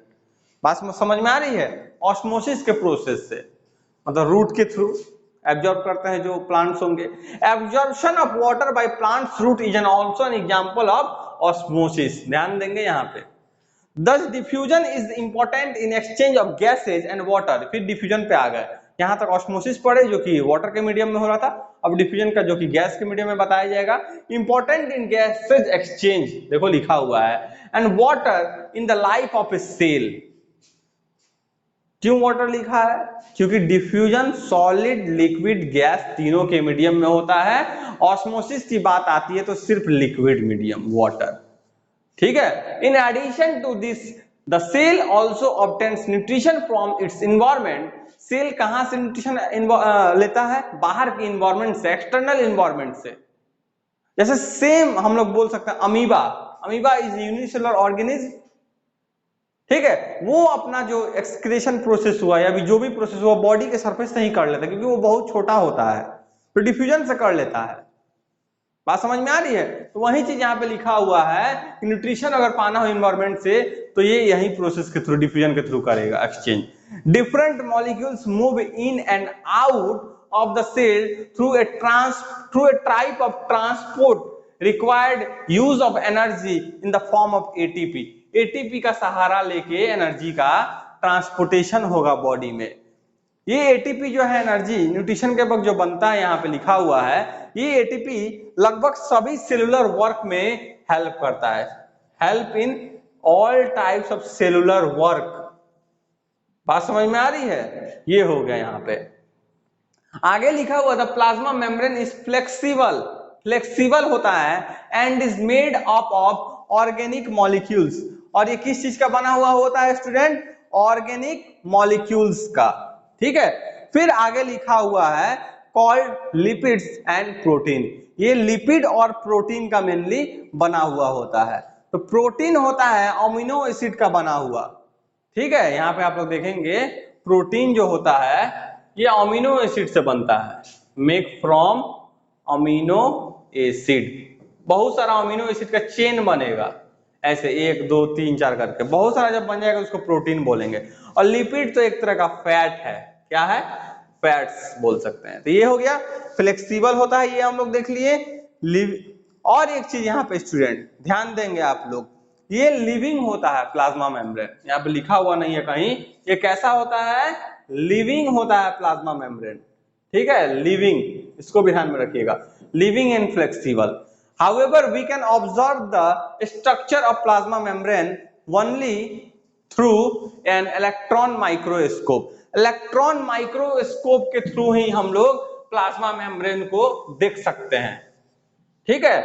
बात समझ में आ रही है, ऑस्मोसिस के प्रोसेस से, मतलब रूट के थ्रू एब्जॉर्ब करते हैं जो प्लांट्स होंगे। Absorption of water by plants root is an also an example of osmosis. ध्यान देंगे यहाँ पे। Thus diffusion is important in exchange of gases and water। फिर डिफ्यूजन पे आ गए, यहाँ तक ऑस्मोसिस पढ़े जो कि वाटर के मीडियम में हो रहा था, अब डिफ्यूजन का जो कि गैस के मीडियम में बताया जाएगा। इंपॉर्टेंट इन गैसेज एक्सचेंज, देखो लिखा हुआ है, and water in the life of a cell. क्यों वाटर लिखा है, क्योंकि डिफ्यूजन सॉलिड लिक्विड गैस तीनों के मीडियम में होता है, ऑस्मोसिस की बात आती है तो सिर्फ लिक्विड मीडियम वाटर, ठीक है। In addition to this the cell also obtains nutrition from its environment. Cell कहां से न्यूट्रिशन लेता है, बाहर के इन्वायरमेंट से, एक्सटर्नल इन्वायरमेंट से। जैसे सेम हम लोग बोल सकते हैं amoeba, amoeba is unicellular organism, ठीक है। वो अपना जो एक्सक्रीशन प्रोसेस हुआ या भी जो भी प्रोसेस हुआ बॉडी के सरफेस से ही कर लेता है, क्योंकि वो बहुत छोटा होता है, तो डिफ्यूजन से कर लेता है। बात समझ में आ रही है। तो वही चीज यहाँ पे लिखा हुआ है कि न्यूट्रिशन अगर पाना हो इन्वायरमेंट से, तो ये यही प्रोसेस के थ्रू, डिफ्यूजन के थ्रू करेगा exchange. Different molecules move in and out of the cell through a type of transport required use of energy in the form of ATP. ATP का सहारा लेके एनर्जी का ट्रांसपोर्टेशन होगा body में। ये ATP जो है एनर्जी न्यूट्रिशन के वक्त जो बनता है, यहाँ पे लिखा हुआ है, ये एटीपी लगभग सभी सेलुलर वर्क में हेल्प करता है, help in all types of cellular work. बात समझ में आ रही है, ये हो गया यहाँ पे। आगे लिखा हुआ the plasma membrane is flexible, flexible होता है, and is made up of organic molecules. और ये किस चीज का बना हुआ होता है स्टूडेंट, ऑर्गेनिक मॉलिक्यूल्स का, ठीक है। फिर आगे लिखा हुआ है कॉल्ड लिपिड्स एंड प्रोटीन। ये लिपिड और प्रोटीन का मेनली बना हुआ होता है। तो प्रोटीन होता है अमीनो एसिड का बना हुआ, ठीक है। यहाँ पे आप लोग देखेंगे प्रोटीन जो होता है ये अमीनो एसिड से बनता है, मेक फ्रॉम अमीनो एसिड। बहुत सारा अमीनो एसिड का चेन बनेगा, ऐसे 1 2 3 4 करके बहुत सारा जब बन जाएगा उसको प्रोटीन बोलेंगे। और लिपिड तो एक तरह का फैट है, क्या है, फैट्स बोल सकते हैं। तो ये हो गया, फ्लेक्सिबल होता है, ये हम लोग देख लिए। और एक चीज यहाँ पे स्टूडेंट ध्यान देंगे आप लोग, ये लिविंग होता है प्लाज्मा मेम्ब्रेन, यहाँ पे लिखा हुआ नहीं है कहीं, ये कैसा होता है, लिविंग होता है प्लाज्मा मेम्ब्रेन, ठीक है, लिविंग, इसको भी ध्यान में रखिएगा, living and flexible. However, we can observe the structure of plasma membrane only through an electron microscope. Electron microscope के थ्रू ही हम लोग प्लाज्मा मेम्ब्रेन को देख सकते हैं, ठीक है,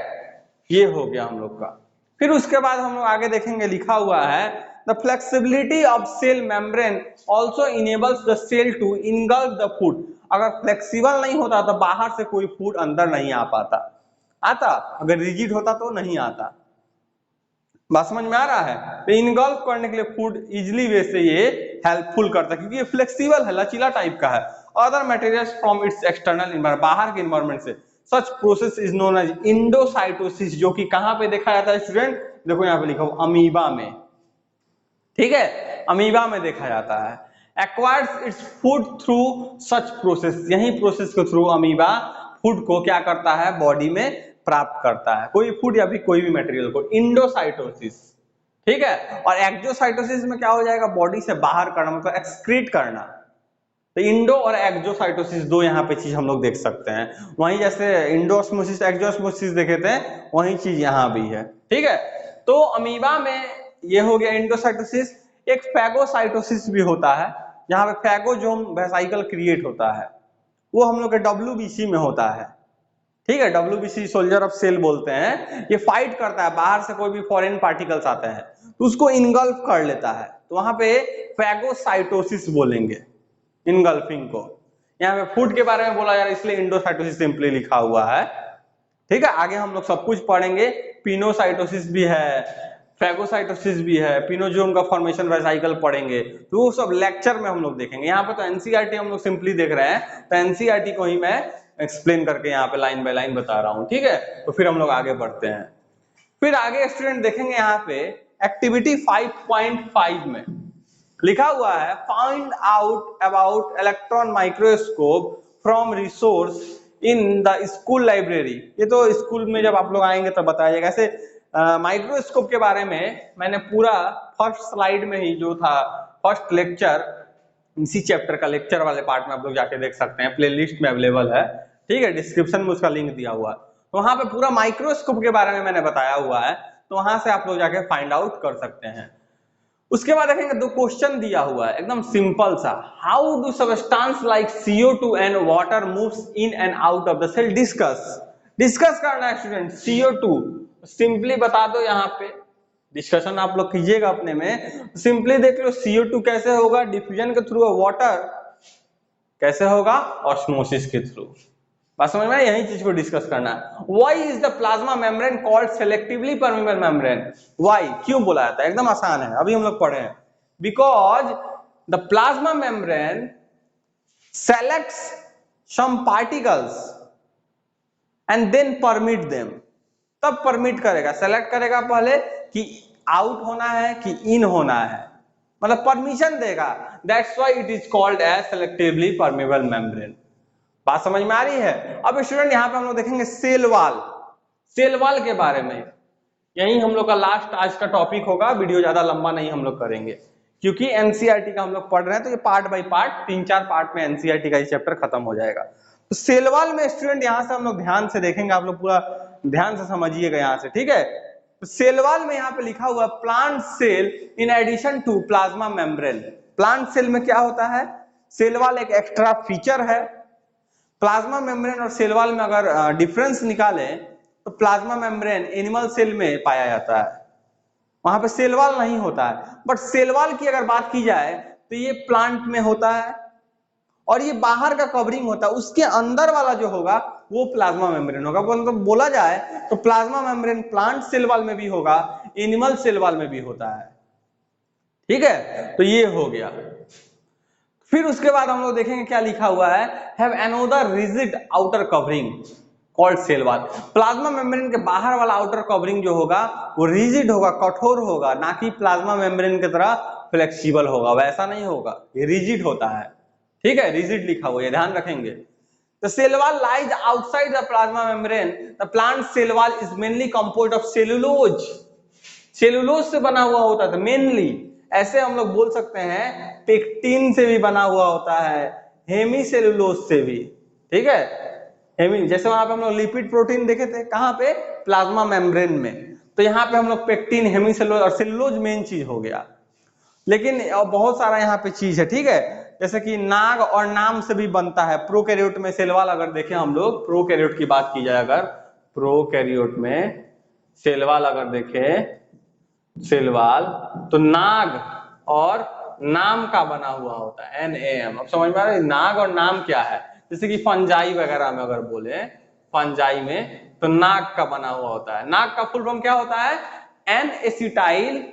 ये हो गया हम लोग का। फिर उसके बाद हम लोग आगे देखेंगे, लिखा हुआ है the flexibility of cell membrane also enables the cell to engulf the food। अगर फ्लेक्सिबल नहीं होता तो बाहर से कोई फूड अंदर नहीं आ पाता, आता, अगर रिजिड होता तो नहीं आता। बात समझ में आ रहा है? तो इनगल्फ करने के लिए फूड इजिली वे से ये हेल्पफुल करता है, क्योंकि ये फ्लेक्सिबल है, लचीला टाइप का है। Other materials from its external environment, बाहर के एनवायरनमेंट से। Such process is known as endocytosis, जो कि कहां पे देखा जाता है स्टूडेंट, देखो यहाँ पे लिखा हुआ अमीबा में, ठीक है, अमीबा में देखा जाता है। Acquires its food through such process, यही प्रोसेस के थ्रू अमीबा फूड को क्या करता है, बॉडी में प्राप्त करता है, कोई फूड या फिर कोई भी मटेरियल को। इंडोसाइटोसिस, ठीक है, और एक्सोसाइटोसिस में क्या हो जाएगा, बॉडी से बाहर करना, मतलब एक्सक्रीट करना। तो इंडो और एक्सोसाइटोसिस दो यहाँ पे चीज हम लोग देख सकते हैं, वहीं जैसे इंडोस्मोसिस एक्सोस्मोसिस देखे थे, वही चीज यहाँ भी है, ठीक है। तो अमीबा में ये हो गया इंडोसाइटोसिस। एक फैगोसाइटोसिस भी होता है, जहाँ पे फैगोजोम वेसाइकल क्रिएट होता है, वो हम लोग के WBC में होता है, ठीक है, WBC सोल्जर ऑफ सेल बोलते हैं। ये फाइट करता है, बाहर से कोई भी फॉरेन पार्टिकल्स आते हैं तो उसको इनगल्फ कर लेता है, तो वहां पे फैगोसाइटोसिस बोलेंगे इनगल्फिंग को। यहाँ पे फूड के बारे में बोला जा रहा है, इसलिए इंडोसाइटोसिस सिंपली लिखा हुआ है, ठीक है। आगे हम लोग सब कुछ पढ़ेंगे, पिनोसाइटोसिस भी है, फैगोसाइटोसिस भी है, पिनोजोम का फॉर्मेशन वेसाइकल पढ़ेंगे, तो वो सब लेक्चर में हम लोग देखेंगे। यहाँ पे तो एनसीईआरटी हम लोग सिंपली देख रहे हैं, तो एनसीईआरटी को ही मैं एक्सप्लेन करके यहाँ पे लाइन बाय लाइन बता रहा हूँ, ठीक है। तो फिर हम लोग आगे बढ़ते हैं। फिर आगे स्टूडेंट देखेंगे यहाँ पे एक्टिविटी 5.5 में लिखा हुआ है, find out about electron microscope from resource in the school library. ये तो स्कूल में जब आप लोग आएंगे तब बताया जाएगा। ऐसे माइक्रोस्कोप के बारे में मैंने पूरा फर्स्ट स्लाइड में ही जो था, फर्स्ट लेक्चर, इसी चैप्टर का लेक्चर वाले पार्ट में आप लोग जाके देख सकते हैं, प्लेलिस्ट में अवेलेबल है, ठीक है, डिस्क्रिप्शन में उसका लिंक दिया हुआ है। तो वहां पे पूरा माइक्रोस्कोप के बारे में मैंने बताया हुआ है, तो वहां से आप लोग जाके फाइंड आउट कर सकते हैं। उसके बाद देखेंगे, दो क्वेश्चन दिया हुआ है एकदम सिंपल सा, how do substance like CO2 and water moves in and out of the cell. Discuss करना है स्टूडेंट। CO2 सिंपली बता दो, यहाँ पे डिस्कशन आप लोग कीजिएगा अपने में, सिंपली देख लो CO2 कैसे होगा, डिफ्यूजन के थ्रू, वाटर कैसे होगा, ऑस्मोसिस के थ्रू। बात समझ में, यही चीज को डिस्कस करना है। Why is the plasma membrane called selectively permeable membrane. Why, क्यों बोला जाता है, एकदम आसान है, अभी हम लोग पढ़े हैं। Because the plasma membrane selects some particles and then permit them. तब परमिट करेगा, सेलेक्ट करेगा पहले कि आउट होना है कि इन होना है, मतलब परमिशन देगा। That's why it is called as selectively permeable membrane. बात समझ में आ रही है? अब स्टूडेंट यहाँ पे हम लोग देखेंगे सेल वॉल के बारे में। यही हम लोग का लास्ट आज का टॉपिक होगा, वीडियो ज्यादा लंबा नहीं हम लोग करेंगे, क्योंकि एनसीईआरटी का हम लोग पढ़ रहे हैं, तो ये पार्ट बाय पार्ट 3-4 पार्ट में एनसीईआरटी का ये चैप्टर खत्म हो जाएगा। तो सेल वॉल में स्टूडेंट यहाँ से हम लोग ध्यान से देखेंगे, आप लोग पूरा ध्यान से समझिएगा यहाँ से, ठीक है। तो सेल वॉल में यहाँ पे लिखा हुआ plant cell in addition to plasma membrane. Plant cell में क्या होता है, सेल वॉल एक एक्स्ट्रा फीचर है। प्लाज्मा मेम्ब्रेन और सेल वॉल में अगर डिफरेंस निकाले तो प्लाज्मा मेम्ब्रेन एनिमल सेल में पाया जाता है, वहां पे सेल वॉल नहीं होता है। बट सेल वॉल की अगर बात की जाए तो ये प्लांट में होता है, और ये बाहर का कवरिंग होता है, उसके अंदर वाला जो होगा वो प्लाज्मा मेम्ब्रेन होगा। मतलब बोला जाए तो plasma membrane plant cell wall में भी होगा, एनिमल सेल वॉल में भी होता है, ठीक है। तो ये हो गया। फिर उसके बाद हम लोग देखेंगे क्या लिखा हुआ है, have another rigid outer covering called cell wall. Plasma membrane के बाहर वाला आउटर कवरिंग जो होगा वो रिजिड होगा, कठोर होगा, ना कि प्लाज्मा मेम्ब्रेन की तरह फ्लेक्सिबल होगा, वैसा नहीं होगा, ये रिजिड होता है, ठीक है, रिजिड लिखा हुआ है, ध्यान रखेंगे। The cell wall lies outside the plasma membrane. The plant cell wall is mainly composed of cellulose. Cellulose से बना हुआ होता था मेनली। ऐसे हम लोग बोल सकते हैं पेक्टिन से भी बना हुआ होता है, हेमीसेलुलोज से भी, ठीक है। हेमी जैसे वहां पे हम लोग लिपिड प्रोटीन देखे थे, कहां पे, प्लाज्मा मेम्ब्रेन में, तो यहाँ पे हम लोग पेक्टिन, हेमीसेलुलोज और सेलुलोज मेन चीज हो गया। लेकिन बहुत सारा यहाँ पे चीज है, ठीक है। जैसे कि नाग और नाम से भी बनता है। प्रोकैरियोट में सेलवाल अगर देखें हम लोग, प्रोकैरियोट की बात की जाए अगर, प्रोकैरियोट में सेलवाल अगर देखें, सेलवाल तो नाग और नाम का बना हुआ होता है, NAM। अब समझ में आ रहा है नाग और नाम क्या है। जैसे कि फंजाई वगैरह में अगर बोले, फंजाई में तो नाग का बना हुआ होता है। नाग का फुल फॉर्म क्या होता है, एन एसिटाइल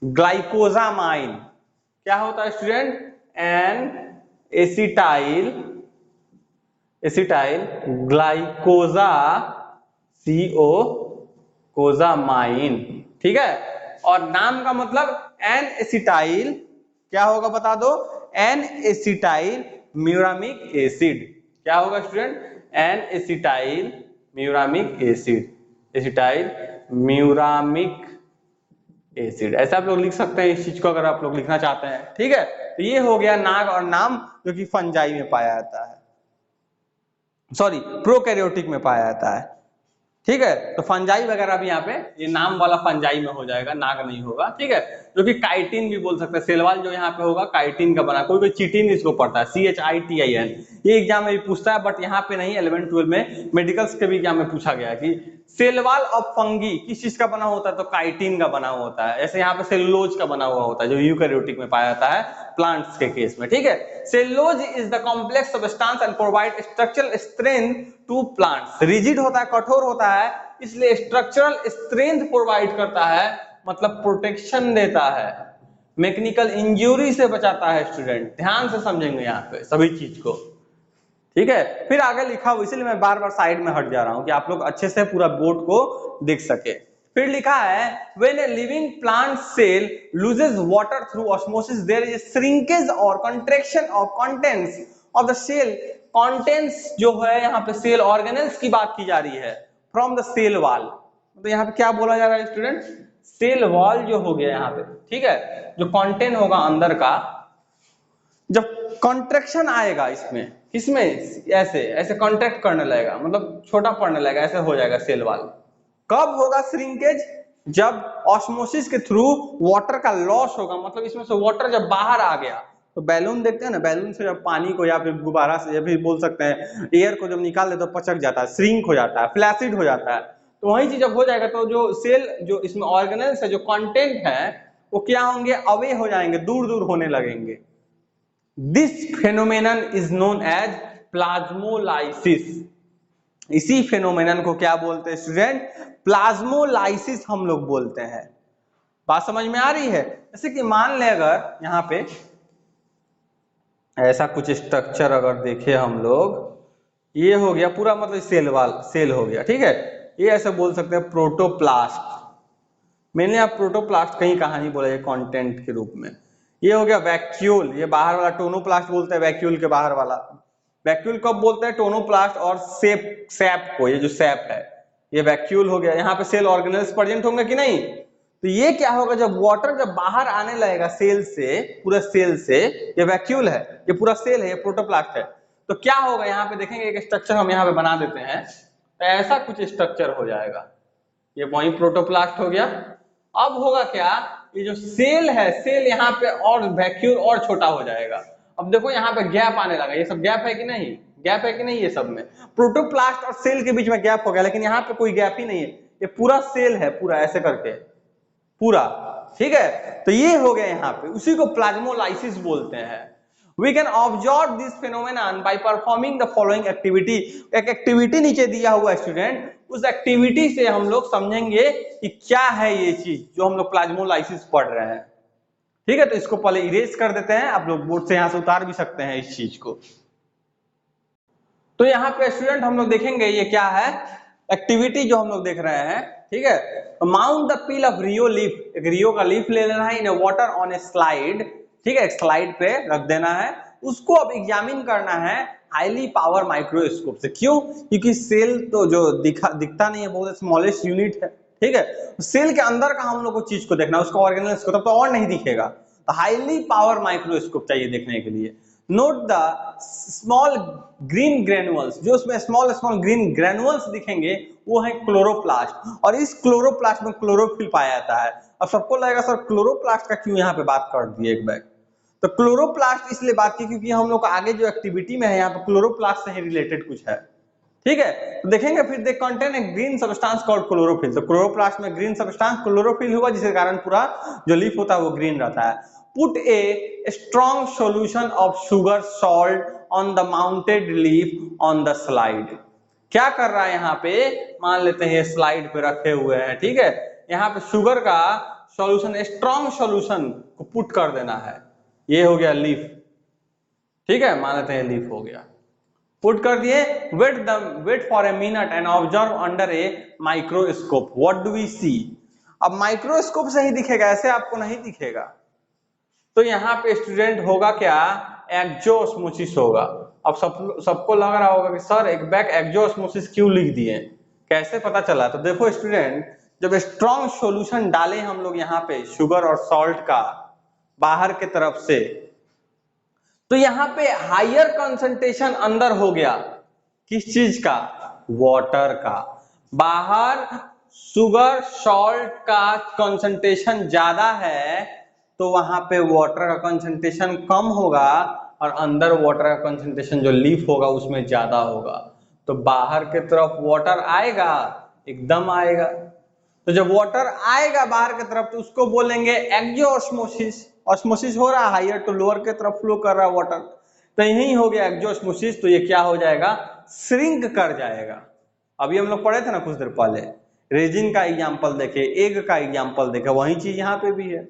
ग्लाइकोजामाइन। क्या होता है स्टूडेंट, एन एसिटाइल ग्लाइकोजा CO कोजामाइन, ठीक है। और नाम का मतलब एन एसिटाइल, क्या होगा बता दो, एन एसिटाइल म्यूरामिक एसिड। क्या होगा student, N acetyl muramic acid, acetyl muramic acid. ऐसा आप लोग लिख सकते हैं इस चीज को अगर आप लोग लिखना चाहते हैं, ठीक है। तो ये हो गया नाग और नाम, जो कि फंजाई में पाया जाता है, सॉरी प्रोकैरियोटिक में पाया जाता है, ठीक है। तो फंजाई वगैरह भी यहाँ पे ये नाम वाला फंजाई में हो जाएगा, नाग नहीं होगा, ठीक है। जो कि काइटिन भी बोल सकते हैं। सेलवाल जो यहाँ पे होगा काइटिन का बना, कोई कोई चिटिन इसको पढ़ता है, CHITIN। ये एग्जाम में भी पूछता है, बट यहाँ पे नहीं, 11 12 में मेडिकल्स के भी एग्जाम में पूछा गया कि सेलवाल ऑफ फंगी किस चीज का बना होता है, तो काइटिन का बना हुआ होता है। ऐसे यहाँ पे सेलुलोज का बना हुआ होता है, जो यूकैरियोटिक में पाया जाता है प्लांट्स के केस में, ठीक है। Cellulose is the complex substance and provide structural strength to plants. Rigid होता है, कठोर होता है, इसलिए स्ट्रक्चरल स्ट्रेंथ प्रोवाइड करता है, मतलब प्रोटेक्शन देता है, मैकेनिकल इंजरी से बचाता है। स्टूडेंट ध्यान से समझेंगे यहाँ पे सभी चीज को, ठीक है। फिर आगे लिखा हुआ, इसलिए मैं बार बार साइड में हट जा रहा हूं कि आप लोग अच्छे से पूरा बोर्ड को देख सके। फिर लिखा है when a living plant cell loses water through osmosis there is a shrinkage or contraction of contents of the cell। contents जो है यहाँ पे सेल ऑर्गेनेल्स की बात की जा रही है, फ्रॉम द सेल वॉल। तो यहाँ पे क्या बोला जा रहा है स्टूडेंट, सेल वॉल जो हो गया यहाँ पे, ठीक है, जो कंटेंट होगा अंदर का, जब कॉन्ट्रैक्शन आएगा इसमें, किसमें, ऐसे ऐसे कॉन्ट्रैक्ट करने लगेगा, मतलब छोटा पड़ने लगेगा, ऐसे हो जाएगा सेल वॉल। कब होगा श्रिंकेज, जब ऑस्मोसिस के थ्रू वाटर का लॉस होगा, मतलब इसमें से वाटर जब बाहर आ गया, तो बैलून देखते हैं ना, बैलून से जब पानी को या फिर गुब्बारा से, या फिर बोल सकते हैं एयर को जब निकाल दे तो पचक जाता है, श्रिंक हो जाता है, फ्लैसिड हो जाता है। तो वही चीज जब हो जाएगा तो जो सेल, जो इसमें ऑर्गेनेल्स है, जो कंटेंट है, वो क्या होंगे, अवे हो जाएंगे, दूर दूर होने लगेंगे। This phenomenon is known as plasmolysis. इसी फेनोमेनन को क्या बोलते हैं स्टूडेंट, प्लाज्मोलाइसिस हम लोग बोलते हैं। बात समझ में आ रही है। जैसे कि मान ले अगर यहाँ पे ऐसा कुछ स्ट्रक्चर अगर देखे हम लोग, ये हो गया पूरा, मतलब सेल हो गया, ठीक है। ये ऐसे बोल सकते हैं प्रोटोप्लास्ट। मैंने आप प्रोटोप्लास्ट कहीं कहानी बोला है कंटेंट के रूप में। ये हो गया वैक्यूल, ये बाहर वाला टोनोप्लास्ट बोलते हैं, वैक्यूल के बाहर वाला। वैक्यूल कब बोलते हैं, टोनोप्लास्ट और सैप को, ये जो सैप है ये वैक्यूल हो गया। यहाँ पे सेल ऑर्गेनेल्स प्रेजेंट होंगे कि नहीं, तो ये क्या होगा, जब वाटर जब बाहर आने लगेगा सेल से, पूरा सेल से, ये वैक्यूल है, ये पूरा सेल है, ये प्रोटोप्लास्ट है, तो क्या होगा, यहाँ पे देखेंगे एक स्ट्रक्चर हम यहाँ पे बना देते हैं, तो ऐसा कुछ स्ट्रक्चर हो जाएगा, ये वही प्रोटोप्लास्ट हो गया। अब होगा क्या, ये जो सेल है, सेल यहाँ पे और वैक्यूल और छोटा हो जाएगा। अब देखो यहाँ पे गैप आने लगा, ये सब गैप है कि नहीं, गैप है कि नहीं, ये सब में प्रोटोप्लास्ट और सेल के बीच में गैप हो गया, लेकिन यहाँ पे कोई गैप ही नहीं है, ये पूरा सेल है, पूरा ऐसे करके पूरा, ठीक है। तो ये हो गया यहाँ पे, उसी को प्लाज्मोलाइसिस बोलते हैं। We can observe this phenomenon by performing the following activity। एक एक्टिविटी नीचे दिया हुआ स्टूडेंट, उस एक्टिविटी से हम लोग समझेंगे कि क्या है ये चीज जो हम लोग प्लाज्मोलाइसिस पढ़ रहे हैं, ठीक है। तो इसको पहले इरेज कर देते हैं, आप लोग बोर्ड से यहां से उतार भी सकते हैं इस चीज को। तो यहाँ पे स्टूडेंट हम लोग देखेंगे ये क्या है, एक्टिविटी जो हम लोग देख रहे हैं, ठीक है। Mount the peel of rhoeo leaf, एक रियो का लीफ ले लेना है, in water on a slide, ठीक है, स्लाइड पे रख देना है, उसको अब एग्जामिन करना है हाईली पावर माइक्रोस्कोप से। क्यों, क्योंकि सेल तो जो दिखता नहीं है, बहुत स्मॉलेस्ट यूनिट है, ठीक है। सेल के अंदर का हम लोग को चीज को देखना, उसका ऑर्गेनेल्स को, तब तो और नहीं दिखेगा। तो हाईली पावर माइक्रोस्कोप चाहिए देखने के लिए। Note the small green granules, जो उसमें स्मॉल स्मॉल ग्रीन ग्रेनुअल्स दिखेंगे वो है क्लोरोप्लास्ट, और इस क्लोरोप्लास्ट में क्लोरोफिल पाया जाता है। अब सबको लगेगा सर क्लोरोप्लास्ट का क्यों यहाँ पे बात कर दिए एक बैग। तो क्लोरोप्लास्ट इसलिए बात की क्योंकि हम लोग आगे जो एक्टिविटी में है यहाँ पे क्लोरोप्लास्ट से ही रिलेटेड कुछ है, ठीक है। तो देखेंगे फिर they contain a green substance called chlorophyll. तो क्लोरोप्लास्ट में ग्रीन सब्सटेंस क्लोरोफिल हुआ, जिसके कारण पूरा जो लीफ होता है वो ग्रीन रहता है। Put a strong solution of sugar salt on the mounted leaf on the slide. क्या कर रहा है यहाँ पे, मान लेते हैं स्लाइड पे रखे हुए हैं, ठीक है। यहाँ पे शुगर का सॉल्यूशन, स्ट्रॉन्ग सॉल्यूशन को पुट कर देना है। ये हो गया लीफ, ठीक है, मान लेते हैं लीफ हो गया, पुट कर दिए। Wait for a minute and observe under a microscope what do we see. अब माइक्रोस्कोप से ही दिखेगा, ऐसे आपको नहीं दिखेगा। तो यहाँ पे स्टूडेंट होगा क्या, एक्जोस्मोसिस होगा। अब सबको लग रहा होगा कि सर एक बैक एक्जोस्मोसिस क्यों लिख दिए, कैसे पता चला। तो देखो स्टूडेंट, जब स्ट्रॉन्ग सॉल्यूशन डाले हम लोग यहाँ पे शुगर और सॉल्ट का बाहर के तरफ से, तो यहाँ पे हायर कंसंट्रेशन अंदर हो गया, किस चीज का, वाटर का। बाहर शुगर सॉल्ट का कंसंट्रेशन ज्यादा है तो वहां पे वाटर का कंसंट्रेशन कम होगा, और अंदर वाटर का कंसंट्रेशन जो लीफ होगा उसमें ज्यादा होगा। तो बाहर के तरफ वाटर आएगा, एकदम आएगा। तो जब वाटर आएगा बाहर की तरफ तो उसको बोलेंगे एक्जोस्मोसिस। ऑस्मोसिस हो रहा है, हायर टू लोअर के तरफ फ्लो कर रहा है वाटर, तो यही हो गया एक्जोस्मोसिस। तो ये क्या हो जाएगा, श्रिंक कर जाएगा। अभी हम लोग पढ़े थे ना कुछ देर पहले, रेजिन का एग्जांपल देखे, एग का एग्जांपल देखे, वही चीज यहाँ पे भी है।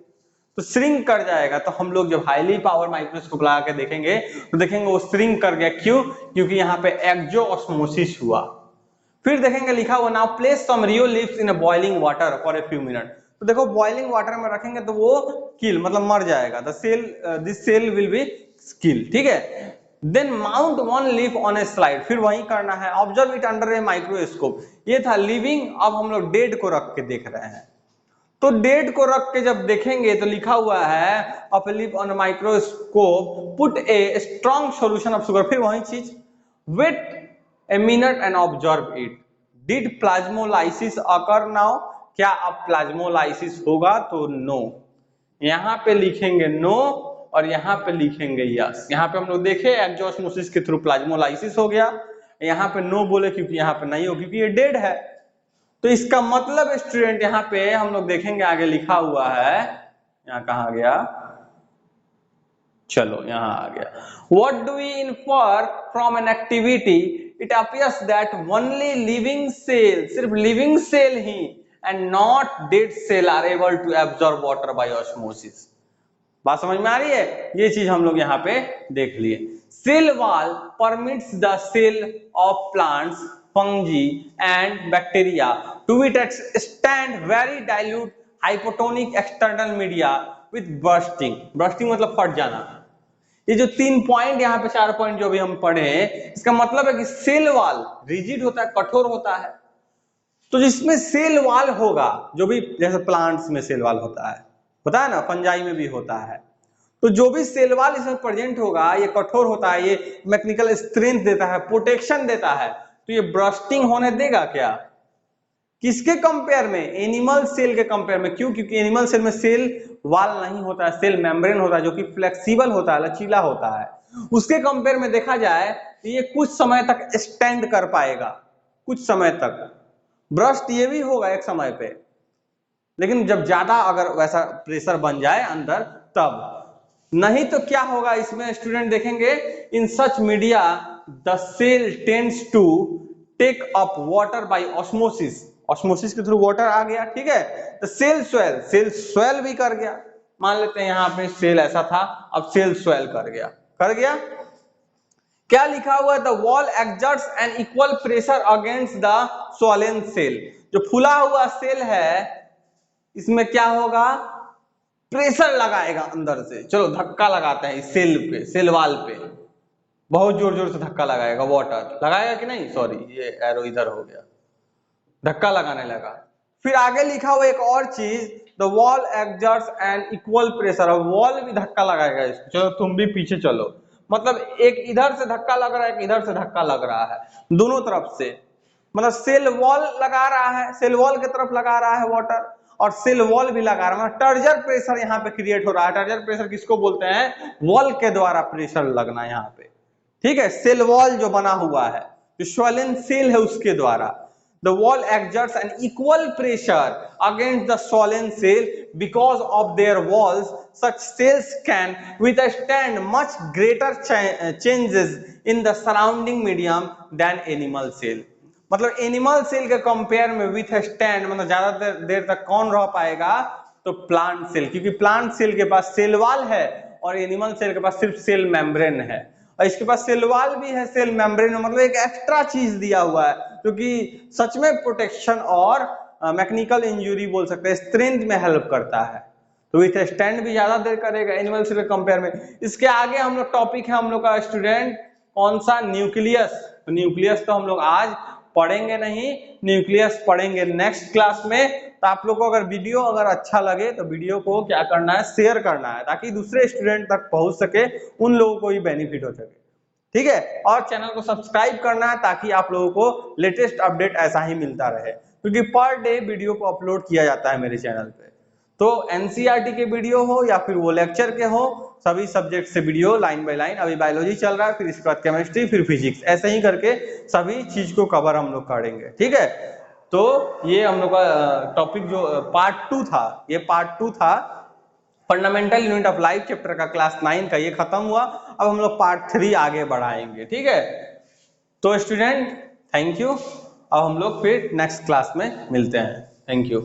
तो श्रिंक कर जाएगा। तो हम लोग जब हाईली पावर माइक्रोस्कोप लगा के देखेंगे तो देखेंगे वो श्रिंक कर गया। क्यों, क्योंकि यहाँ पे एक्जोस्मोसिस हुआ। फिर देखेंगे लिखा हुआ now place some rhoeo leaves in a boiling water for a few minute. तो देखो बॉइलिंग वाटर में रखेंगे तो वो किल मतलब मर जाएगा, the cell this cell will be kill, ठीक है। Then mount one leaf on a slide, फिर वही करना है। Observe it under a microscope. ये था लिविंग, अब हम लोग डेड को रख के देख रहे हैं। तो डेड को रख के जब देखेंगे तो लिखा हुआ है of a leaf on microscope put a strong solution of sugar, फिर वही चीज, wait a minute and observe it. Did plasmolysis occur now? क्या अब प्लाज्मोलाइसिस होगा, तो नो। यहाँ पे लिखेंगे नो और यहाँ पे लिखेंगे यस। यहाँ पे हम लोग देखे एक्जोस्मोसिस के थ्रू प्लाज्मोलाइसिस हो गया, यहाँ पे नो बोले क्योंकि यहाँ पे नहीं हो, क्योंकि ये डेड है। तो इसका मतलब स्टूडेंट यहाँ पे हम लोग देखेंगे आगे लिखा हुआ है, यहाँ कहाँ गया, चलो यहाँ आ गया। What do we infer from an activity? It appears that only living cell, सिर्फ living cell he and not dead cell are able to absorb water by osmosis. बात समझ में आ रही है, ये चीज हम लोग यहाँ पे देख लिए। Cell wall permits the cell of plants, fungi and bacteria to withstand very dilute hypotonic external media with bursting. bursting मतलब फट जाना। ये जो 3 पॉइंट यहाँ पे 4 पॉइंट जो भी हम पढ़े, इसका मतलब है कि सेल वाल रिजिड होता है, कठोर होता है। तो जिसमें सेल वाल होगा, जो भी जैसे प्लांट्स में सेल वाल होता है ना, फंजाई में भी होता है। तो जो भी सेल वाल इसमें प्रेजेंट होगा ये कठोर होता है, ये मैकेनिकल स्ट्रेंथ देता है, प्रोटेक्शन देता है। तो ये ब्रस्टिंग होने देगा क्या, किसके कंपेयर में, एनिमल सेल के कंपेयर में। क्यों, क्योंकि एनिमल सेल में सेल वाल नहीं होता है, सेल मेम्ब्रेन होता है जो कि फ्लेक्सिबल होता है, लचीला होता है। उसके कंपेयर में देखा जाए तो ये कुछ समय तक स्टैंड कर पाएगा, कुछ समय तक। ब्रस्ट ये भी होगा एक समय पे, लेकिन जब ज्यादा अगर वैसा प्रेशर बन जाए अंदर तब, नहीं तो क्या होगा इसमें स्टूडेंट देखेंगे, in such media the cell tends to take up water by osmosis. Osmosis के थ्रू वाटर आ गया, ठीक है। तो सेल स्वेल भी कर गया। मान लेते हैं यहाँ पे सेल ऐसा था, अब सेल स्वेल कर गया। क्या लिखा हुआ है, the wall exerts an equal pressure against the swollen cell. जो फूला हुआ सेल है इसमें क्या होगा, प्रेशर लगाएगा अंदर से। चलो धक्का लगाते हैं इस सेल पे, सेल वाल पे बहुत जोर जोर से धक्का लगाएगा, वाटर लगाएगा कि नहीं, सॉरी ये एरो इधर हो गया, धक्का लगाने लगा। फिर आगे लिखा हुआ एक और चीज, the wall exerts an equal pressure, अब वॉल भी धक्का लगाएगा इसको, चलो तुम भी पीछे चलो, मतलब एक इधर से धक्का लग रहा है, एक इधर से धक्का लग रहा है, दोनों तरफ से, मतलब सेल वॉल लगा रहा है, सेल वॉल की तरफ लगा रहा है वाटर, और सेल वॉल भी लगा रहा है, मतलब टर्जर प्रेशर यहाँ पे क्रिएट हो रहा है। टर्जर प्रेशर किसको बोलते हैं? वॉल के द्वारा प्रेशर लगना यहाँ पे, ठीक है, सेल वॉल जो बना हुआ है, जो स्वॉलन सेल है उसके द्वारा। The wall exerts an equal pressure against the swollen cell because of their walls. Such cells can withstand much greater changes in the surrounding medium than animal cell. मतलब animal cell के compare में with stand, मतलब ज्यादा देर तक कौन रह पाएगा? तो प्लांट सेल, क्योंकि प्लांट सेल के पास सेल वॉल है और एनिमल सेल के पास सिर्फ सेल मेम्ब्रेन है, और इसके पास सेल वॉल भी है, सेल मेम्ब्रेन, मतलब एक एक्स्ट्रा चीज दिया हुआ है जो कि सच में प्रोटेक्शन और मैकेनिकल इंजुरी बोल सकते हैं, स्ट्रेंथ में हेल्प करता है। तो विथ स्टैंड भी ज्यादा देर करेगा एनिमल सेल के कंपेयर में। इसके आगे हम लोग टॉपिक है हम लोग का स्टूडेंट कौन सा? न्यूक्लियस। तो न्यूक्लियस तो हम लोग आज पढ़ेंगे नहीं, न्यूक्लियस पढ़ेंगे नेक्स्ट क्लास में। तो आप लोग को अगर वीडियो अगर अच्छा लगे तो वीडियो को क्या करना है? शेयर करना है, ताकि दूसरे स्टूडेंट तक पहुंच सके, उन लोगों को भी बेनिफिट हो सके, ठीक है। और चैनल को सब्सक्राइब करना है ताकि आप लोगों को लेटेस्ट अपडेट ऐसा ही मिलता रहे, क्योंकि पर डे वीडियो को अपलोड किया जाता है मेरे चैनल पे। तो एनसीईआरटी के वीडियो हो या फिर वो लेक्चर के हो, सभी सब्जेक्ट से वीडियो लाइन बाय लाइन, अभी बायोलॉजी चल रहा है, फिर इसके बाद केमिस्ट्री, फिर फिजिक्स, ऐसे ही करके सभी चीज को कवर हम लोग करेंगे, ठीक है। तो ये हम लोग का टॉपिक जो पार्ट 2 था, ये पार्ट 2 था fundamental unit of life chapter का, क्लास 9 का, ये खत्म हुआ। अब हम लोग पार्ट 3 आगे बढ़ाएंगे, ठीक है। तो स्टूडेंट थैंक यू, अब हम लोग फिर नेक्स्ट क्लास में मिलते हैं, थैंक यू।